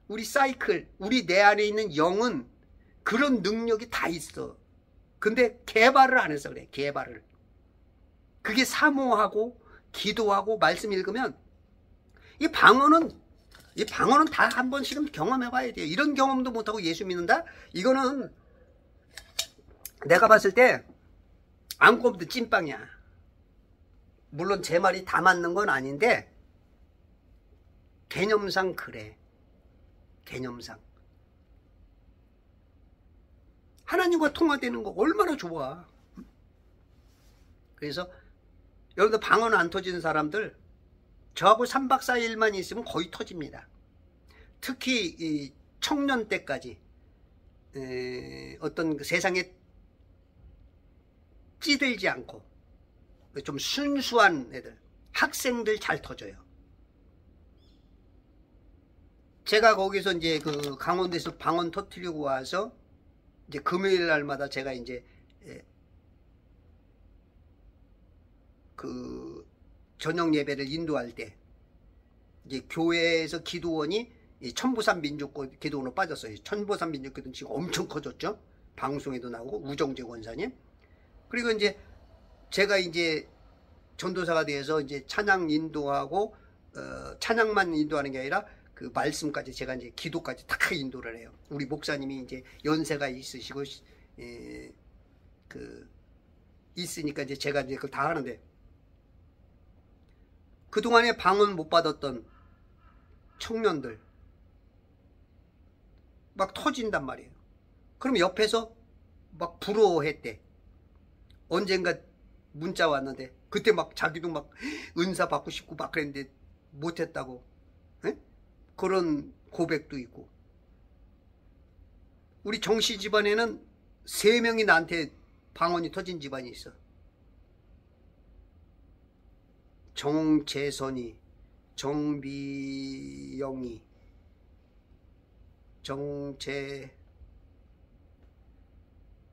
우리 사이클, 우리 내 안에 있는 영은 그런 능력이 다 있어. 근데 개발을 안 해서 그래. 개발을. 그게 사모하고 기도하고 말씀 읽으면 이 방언은 다 한 번씩은 경험해 봐야 돼요. 이런 경험도 못하고 예수 믿는다? 이거는 내가 봤을 때 아무것도 찐빵이야. 물론 제 말이 다 맞는 건 아닌데 개념상 그래. 개념상. 하나님과 통화되는 거 얼마나 좋아. 그래서 여러분들 방언 안 터지는 사람들 저하고 3박 4일만 있으면 거의 터집니다. 특히 이 청년 때까지 어떤 그 세상에 찌들지 않고 좀 순수한 애들, 학생들 잘 터져요. 제가 거기서 이제 그 강원도에서 방언 터뜨리고 와서 이제 금요일 날마다 제가 이제 그 저녁 예배를 인도할 때 이제 교회에서 기도원이 천보산 민족교 기도원으로 빠졌어요. 천보산 민족교는 지금 엄청 커졌죠. 방송에도 나오고 우정재 권사님. 그리고 이제 제가 이제 전도사가 돼서 이제 찬양 인도하고 찬양만 인도하는 게 아니라 그 말씀까지 제가 이제 기도까지 다 인도를 해요. 우리 목사님이 이제 연세가 있으시고 그 있으니까 이제 제가 이제 그걸 다 하는데 그동안에 방언 못 받았던 청년들 막 터진단 말이에요. 그럼 옆에서 막 부러워했대. 언젠가 문자 왔는데 그때 막 자기도 막 은사 받고 싶고 막 그랬는데 못했다고. 에? 그런 고백도 있고. 우리 정씨 집안에는 3명이 나한테 방언이 터진 집안이 있어. 정재선이, 정비영이,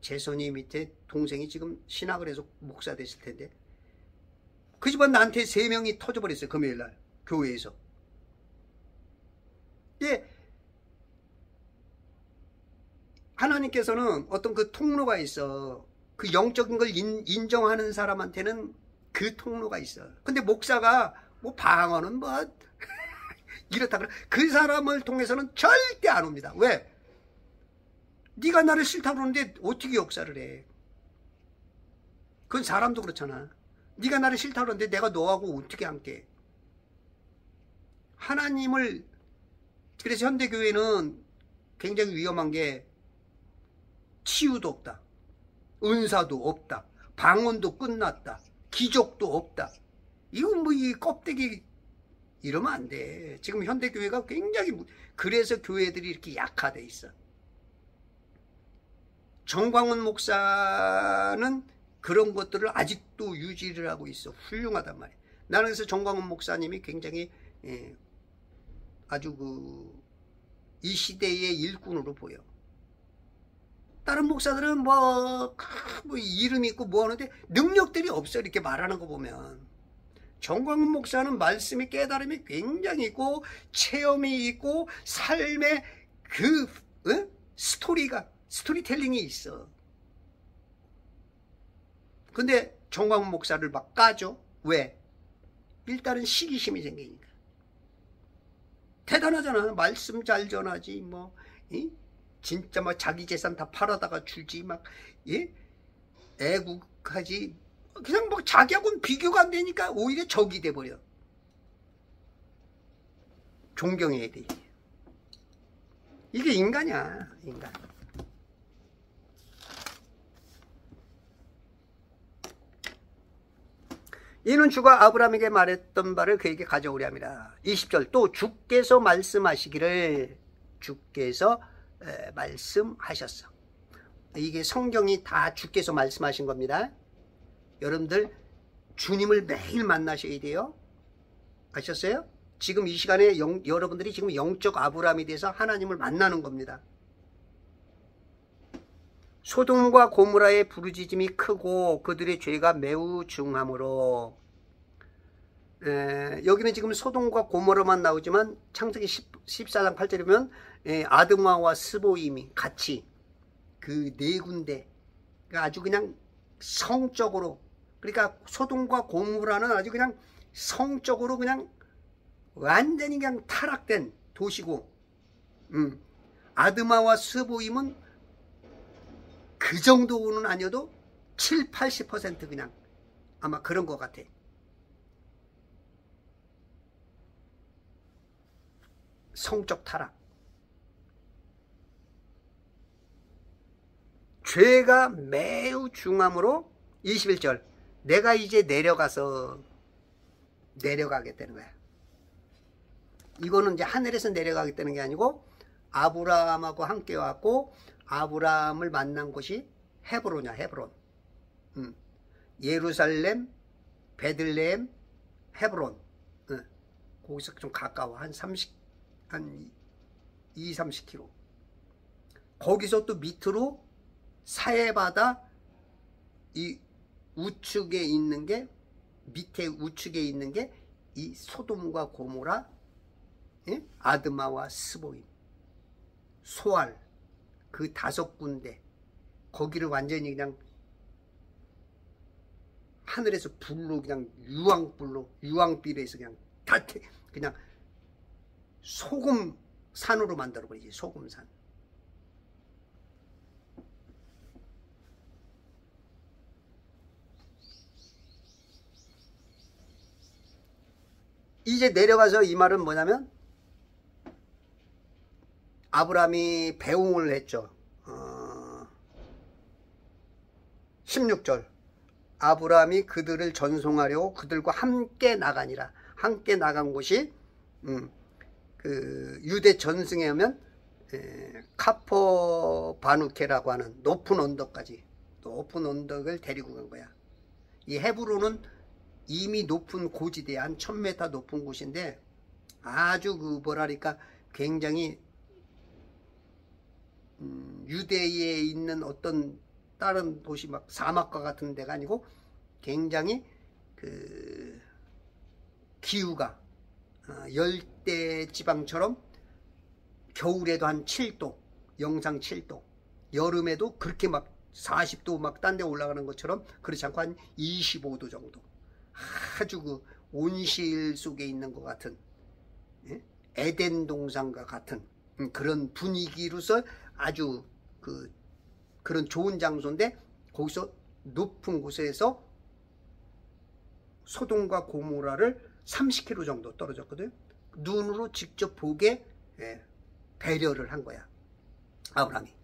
재선이 밑에 동생이 지금 신학을 해서 목사 됐을 텐데 그 집안 나한테 3명이 터져버렸어요. 금요일날 교회에서. 예, 하나님께서는 어떤 그 통로가 있어. 그 영적인 걸 인정하는 사람한테는 그 통로가 있어. 근데 목사가 뭐 방언은 뭐 이렇다 그래. 그 사람을 통해서는 절대 안 옵니다. 왜? 네가 나를 싫다고 그러는데 어떻게 역사를 해? 그건 사람도 그렇잖아. 네가 나를 싫다고 그러는데 내가 너하고 어떻게 함께 해? 하나님을. 그래서 현대교회는 굉장히 위험한 게 치유도 없다. 은사도 없다. 방언도 끝났다. 기적도 없다. 이건 뭐 이 껍데기 이러면 안 돼. 지금 현대교회가 굉장히 그래서 교회들이 이렇게 약화돼 있어. 정광훈 목사는 그런 것들을 아직도 유지를 하고 있어. 훌륭하단 말이야. 나는 그래서 정광훈 목사님이 굉장히 아주 이 시대의 일꾼으로 보여. 다른 목사들은 뭐 이름 있고 뭐 하는데 능력들이 없어. 이렇게 말하는 거 보면. 정광훈 목사는 말씀의 깨달음이 굉장히 있고 체험이 있고 삶의 그 스토리텔링이 있어. 근데 정광훈 목사를 막 까죠. 왜? 일단은 시기심이 생기니까. 대단하잖아. 말씀 잘 전하지 뭐 진짜 막 자기 재산 다 팔아다가 주지 막. 예? 애국하지, 그냥 뭐 자기하고는 비교가 안 되니까 오히려 적이 돼버려. 존경해야 돼. 이게 인간이야, 인간. 이는 주가 아브라함에게 말했던 바를 그에게 가져오려 합니다. 20절, 또 주께서 말씀하시기를, 주께서 말씀하셨어. 이게 성경이 다 주께서 말씀하신 겁니다. 여러분들 주님을 매일 만나셔야 돼요. 아셨어요? 지금 이 시간에 여러분들이 지금 영적 아브라함이 돼서 하나님을 만나는 겁니다. 소돔과 고모라의 부르짖음이 크고 그들의 죄가 매우 중하므로, 여기는 지금 소돔과 고모라만 나오지만 창세기 14장 8절에 보면 아드마와 스보임이 같이 그 네 군데, 아주 그냥 성적으로, 그러니까 소돔과 고모라는 아주 그냥 성적으로 그냥 완전히 그냥 타락된 도시고, 아드마와 스보임은 그 정도는 아니어도 7, 80% 그냥 아마 그런 것 같아. 성적 타락. 죄가 매우 중함으로 21절, 내가 이제 내려가겠다는 거야. 이거는 이제 하늘에서 내려가겠다는 게 아니고 아브라함하고 함께 왔고 아브라함을 만난 곳이 헤브론이야. 헤브론. 예루살렘, 베들레헴, 헤브론. 거기서 좀 가까워. 한 2, 30km. 거기서 또 밑으로 사해바다 이 우측에 있는 게, 밑에 우측에 있는 게 이 소돔과 고모라, 아드마와 스보임, 소알, 그 5군데, 거기를 완전히 그냥 하늘에서 불로 그냥 유황불에서 그냥 다 그냥 소금산으로 만들어버리지. 소금산. 이제 내려가서 이 말은 뭐냐면, 아브라함이 배웅을 했죠. 16절, 아브라함이 그들을 전송하려고 그들과 함께 나가니라. 함께 나간 곳이 그 유대 전승에 하면 카퍼바누케라고 하는 높은 언덕까지, 높은 언덕을 데리고 간 거야. 이 헤브론은 이미 높은 고지대, 한 1000m 높은 곳인데 아주 그 뭐랄까 굉장히 유대에 있는 어떤 다른 도시 막 사막과 같은 데가 아니고 굉장히 그 기후가 열대 지방처럼 겨울에도 한 7도, 영상 7도, 여름에도 그렇게 막 40도 막 딴 데 올라가는 것처럼 그렇지 않고 한 25도 정도, 아주 그 온실 속에 있는 것 같은, 에덴 동산과 같은 그런 분위기로서 아주 그런 좋은 장소인데, 거기서 높은 곳에서 소돔과 고모라를 30km 정도 떨어졌거든. 눈으로 직접 보게 배려를 한 거야, 아브라함이.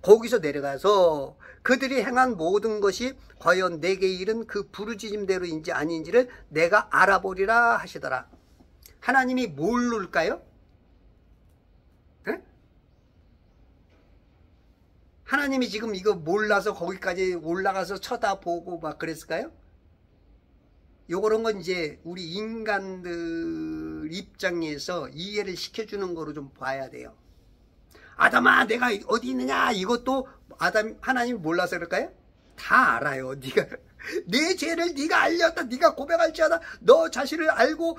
거기서 내려가서 그들이 행한 모든 것이 과연 내게 이른 그 부르짖음대로인지 아닌지를 내가 알아보리라 하시더라. 하나님이 뭘 놓을까요? 하나님이 지금 이거 몰라서 거기까지 올라가서 쳐다보고 막 그랬을까요? 요런 건 이제 우리 인간들 입장에서 이해를 시켜주는 거로 좀 봐야 돼요. 아담아, 내가 어디 있느냐? 이것도 하나님이 몰라서 그럴까요? 다 알아요. 네가 내 죄를 네가 알렸다. 네가 고백할지어다. 너 자신을 알고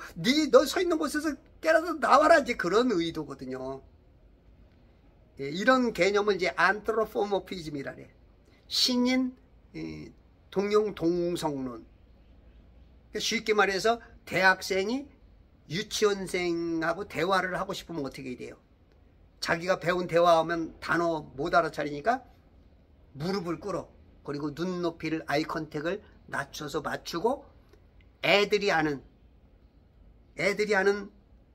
너 서 있는 곳에서 깨라서 나와라. 이제 그런 의도거든요. 이런 개념을 이제 안트로포모피즘이라래. 신인 동용 동성론. 쉽게 말해서 대학생이 유치원생하고 대화를 하고 싶으면 어떻게 돼요? 자기가 배운 대화하면 단어 못 알아차리니까 무릎을 꿇어. 그리고 눈높이를 아이 컨택을 낮춰서 맞추고 애들이 아는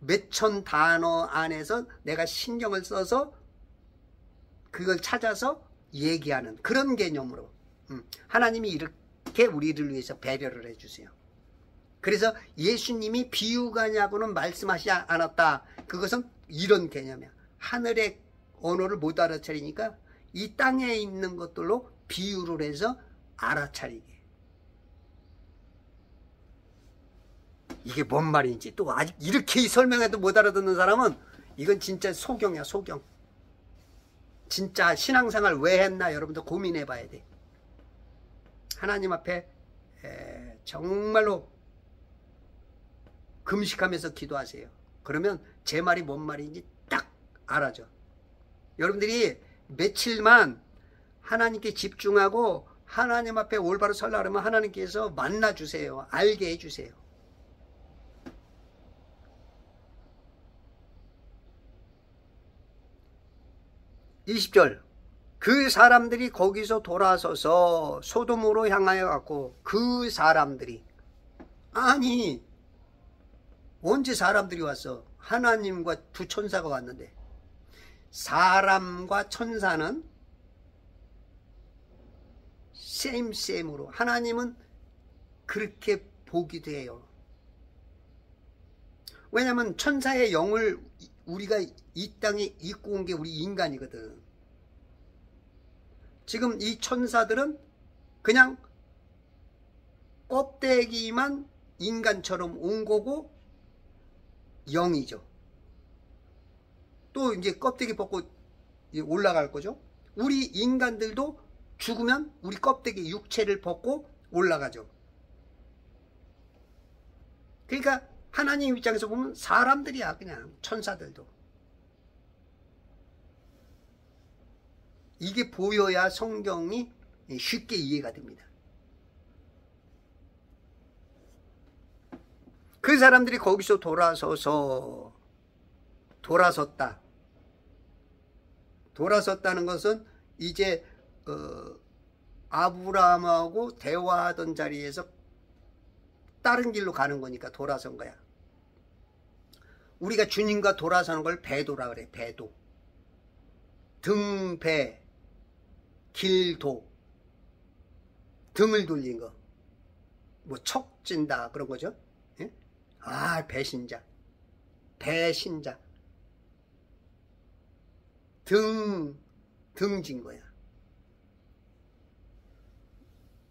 몇천 단어 안에서 내가 신경을 써서 그걸 찾아서 얘기하는 그런 개념으로 하나님이 이렇게 우리를 위해서 배려를 해주세요. 그래서 예수님이 비유가냐고는 말씀하지 않았다. 그것은 이런 개념이야. 하늘의 언어를 못 알아차리니까 이 땅에 있는 것들로 비유를 해서 알아차리게. 이게 뭔 말인지 또 아직 이렇게 설명해도 못 알아듣는 사람은 이건 진짜 소경이야, 소경. 진짜 신앙생활 왜 했나 여러분들 고민해 봐야 돼. 하나님 앞에 정말로 금식하면서 기도하세요. 그러면 제 말이 뭔 말인지 딱 알아줘. 여러분들이 며칠만 하나님께 집중하고 하나님 앞에 올바로 설라 그러면 하나님께서 만나주세요. 알게 해주세요. 20절 그 사람들이 거기서 돌아서서 소돔으로 향하여 갔고 그 사람들이 아니 언제 사람들이 왔어? 하나님과 두 천사가 왔는데 사람과 천사는 셈으로 하나님은 그렇게 보기도 해요. 왜냐하면 천사의 영을 우리가 이 땅에 입고 온 게 우리 인간이거든. 지금 이 천사들은 그냥 껍데기만 인간처럼 온 거고 영이죠. 또 이제 껍데기 벗고 올라갈 거죠. 우리 인간들도 죽으면 우리 껍데기 육체를 벗고 올라가죠. 그러니까 하나님 입장에서 보면 사람들이야. 그냥 천사들도. 이게 보여야 성경이 쉽게 이해가 됩니다. 그 사람들이 거기서 돌아섰다. 돌아섰다는 것은 이제 아브라함하고 대화하던 자리에서 다른 길로 가는 거니까 돌아선 거야. 우리가 주님과 돌아서는 걸 배도라 그래. 배도. 등배, 길도. 등을 돌린 거. 뭐 척진다 그런 거죠. 예? 아, 배신자. 배신자. 등진 거야.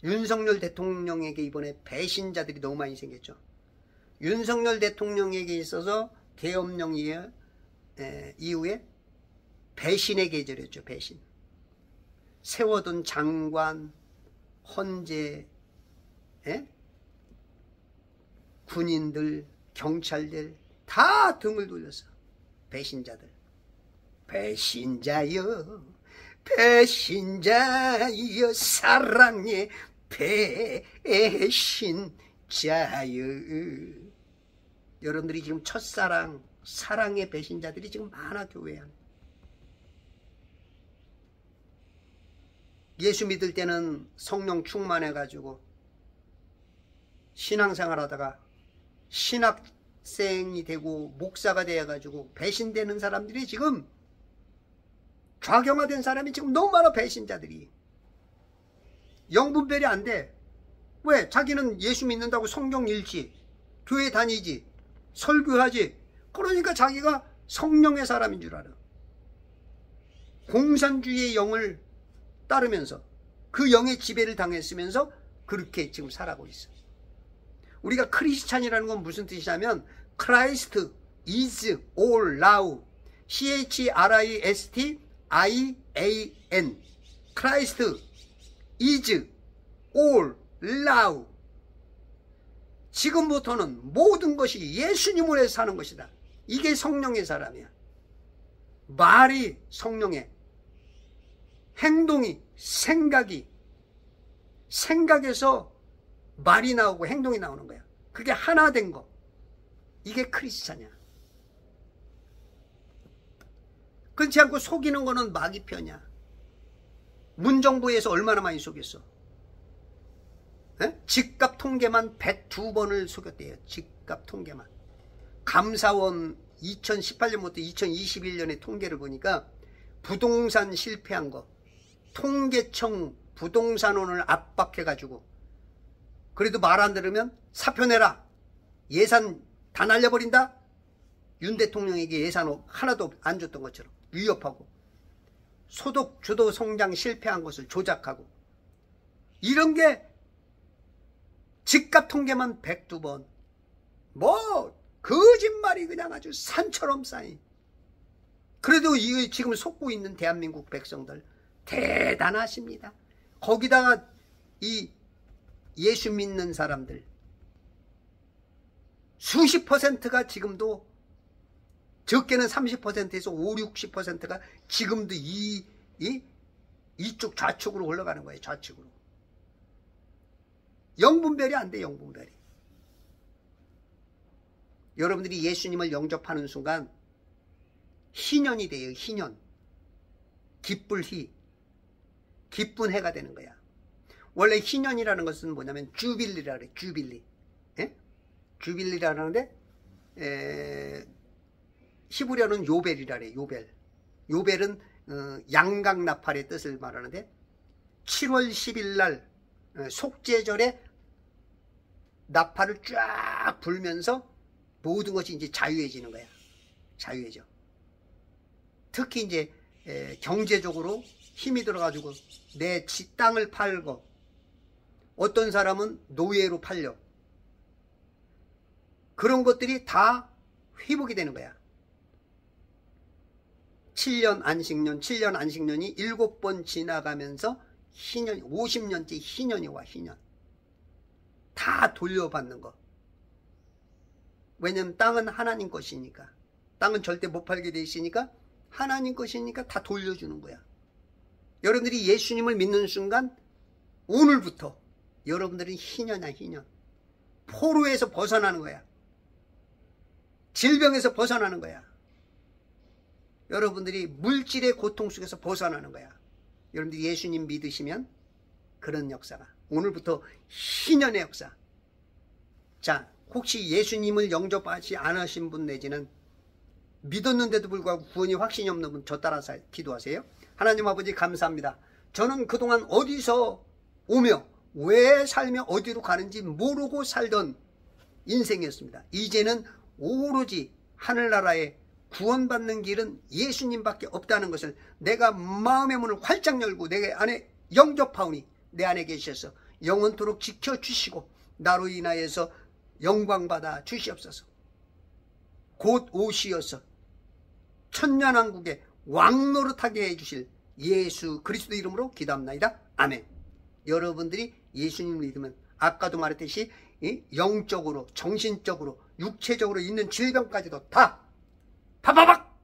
윤석열 대통령에게 이번에 배신자들이 너무 많이 생겼죠. 윤석열 대통령에게 있어서 계엄령 이후에 배신의 계절이었죠. 배신. 세워둔 장관, 헌재, 군인들, 경찰들 다 등을 돌렸어. 배신자들. 배신자여, 배신자여, 사랑의 배신자여. 여러분들이 지금 첫사랑, 사랑의 배신자들이 지금 많아. 교회 안에. 예수 믿을 때는 성령 충만해가지고 신앙생활 하다가 신학생이 되고 목사가 되어가지고 배신되는 사람들이 지금 좌경화된 사람이 지금 너무 많아. 배신자들이. 영분별이 안 돼. 왜? 자기는 예수 믿는다고 성경 읽지, 교회 다니지, 설교하지. 그러니까 자기가 성령의 사람인 줄 알아. 공산주의의 영을 따르면서 그 영의 지배를 당했으면서 그렇게 지금 살아가고 있어. 우리가 크리스찬이라는 건 무슨 뜻이냐면 Christ is all now. CHRISTIAN. Christ is all now. 지금부터는 모든 것이 예수님을 위해 사는 것이다. 이게 성령의 사람이야. 말이 성령의, 행동이, 생각에서 말이 나오고 행동이 나오는 거야. 그게 하나 된 거. 이게 크리스찬이야. 그렇지 않고 속이는 거는 마귀 편이야. 문정부에서 얼마나 많이 속였어? 에? 집값 통계만 102번을 속였대요. 집값 통계만. 감사원 2018년부터 2021년의 통계를 보니까 부동산 실패한 거, 통계청 부동산원을 압박해가지고 그래도 말 안 들으면 사표 내라, 예산 다 날려버린다. 윤 대통령에게 예산 하나도 안 줬던 것처럼 위협하고, 소득 주도 성장 실패한 것을 조작하고, 이런 게 집값 통계만 102번. 뭐 거짓말이 그냥 아주 산처럼 쌓인. 그래도 이 지금 속고 있는 대한민국 백성들 대단하십니다. 거기다가 이 예수 믿는 사람들 수십 퍼센트가 지금도, 적게는 30%에서 5, 60%가 지금도 이쪽 좌측으로 올라가는 거예요. 좌측으로. 영분별이 안 돼. 영분별이. 여러분들이 예수님을 영접하는 순간 희년이 돼요. 희년. 기쁠 희. 기쁜 해가 되는 거야. 원래 희년이라는 것은 뭐냐면 주빌리라 그래. 주빌리. 예? 주빌리라는데 히브리어는 요벨이라 그래. 요벨. 요벨은 양강나팔의 뜻을 말하는데 7월 10일 날 속죄절에 나팔을 쫙 불면서 모든 것이 이제 자유해지는 거야. 자유해져. 특히 이제 경제적으로 힘이 들어가지고 내 땅을 팔고, 어떤 사람은 노예로 팔려. 그런 것들이 다 회복이 되는 거야. 7년 안식년이 7번 지나가면서 희년, 50년째 희년이 와. 희년. 다 돌려받는 거. 왜냐면 땅은 하나님 것이니까. 땅은 절대 못 팔게 돼 있으니까 하나님 것이니까 다 돌려주는 거야. 여러분들이 예수님을 믿는 순간 오늘부터 여러분들은 희년이야. 희년. 포로에서 벗어나는 거야. 질병에서 벗어나는 거야. 여러분들이 물질의 고통 속에서 벗어나는 거야. 여러분들이 예수님 믿으시면 그런 역사가 오늘부터 희년의 역사. 자, 혹시 예수님을 영접하지 않으신 분 내지는 믿었는데도 불구하고 구원이 확신이 없는 분, 저 따라서 기도하세요. 하나님 아버지 감사합니다. 저는 그동안 어디서 오며 왜 살며 어디로 가는지 모르고 살던 인생이었습니다. 이제는 오로지 하늘나라에 구원받는 길은 예수님밖에 없다는 것을 내가 마음의 문을 활짝 열고 내 안에 영접하오니 내 안에 계셔서 영원토록 지켜주시고 나로 인하여서 영광받아 주시옵소서. 곧 오시어서 천년왕국의 왕노릇하게 해주실 예수 그리스도 이름으로 기도합나이다. 아멘. 여러분들이 예수님을 믿으면 아까도 말했듯이 영적으로, 정신적으로, 육체적으로 있는 질병까지도 다 파바박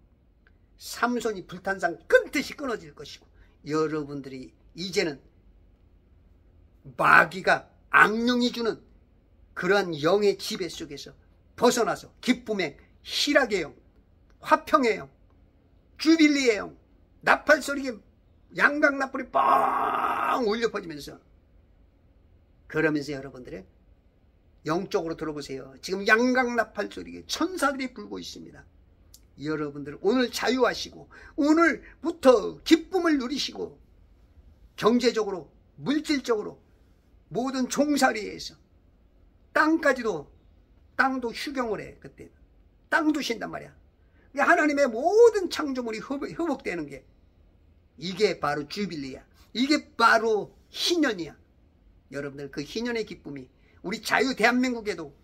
삼손이 불탄상 끊듯이 끊어질 것이고, 여러분들이 이제는 마귀가, 악령이 주는 그러한 영의 지배 속에서 벗어나서 기쁨의 희락의 영, 화평의 영, 주빌리의 영, 나팔 소리에 양강나팔이 뻥 울려 퍼지면서, 그러면서 여러분들의 영적으로 들어보세요. 지금 양강나팔 소리에 천사들이 불고 있습니다. 여러분들 오늘 자유하시고 오늘부터 기쁨을 누리시고, 경제적으로, 물질적으로, 모든 종살이에서 땅도 휴경을 해. 그때 땅도 쉰단 말이야. 하나님의 모든 창조물이 회복되는 게, 이게 바로 주빌리야. 이게 바로 희년이야. 여러분들 그 희년의 기쁨이 우리 자유 대한민국에도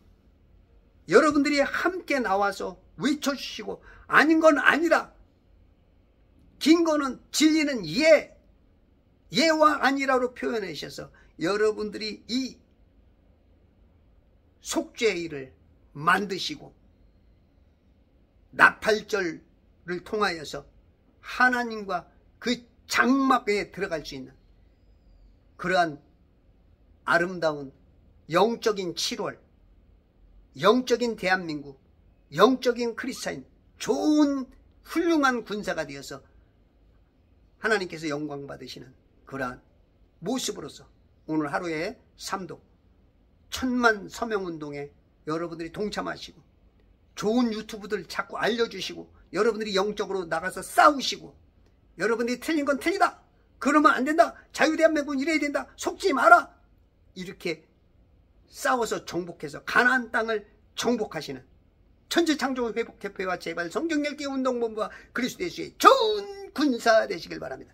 여러분들이 함께 나와서 외쳐주시고, 아닌 건 아니다, 긴 거는 진리는 예와 아니라로 표현해 주셔서 여러분들이 이 속죄일을 만드시고 나팔절을 통하여서 하나님과 그 장막에 들어갈 수 있는 그러한 아름다운 영적인 7월, 영적인 대한민국, 영적인 크리스찬, 좋은 훌륭한 군사가 되어서 하나님께서 영광 받으시는 그러한 모습으로서 오늘 하루에 삼도 1000만 서명운동에 여러분들이 동참하시고 좋은 유튜브들 자꾸 알려주시고 여러분들이 영적으로 나가서 싸우시고 여러분들이 틀린 건 틀리다, 그러면 안 된다, 자유대한민국은 이래야 된다, 속지 마라, 이렇게 싸워서 정복해서 가나안 땅을 정복하시는 천지창조회복협회와 제발 성경읽기 운동본부와 그리스도 예수의 좋은 군사 되시길 바랍니다.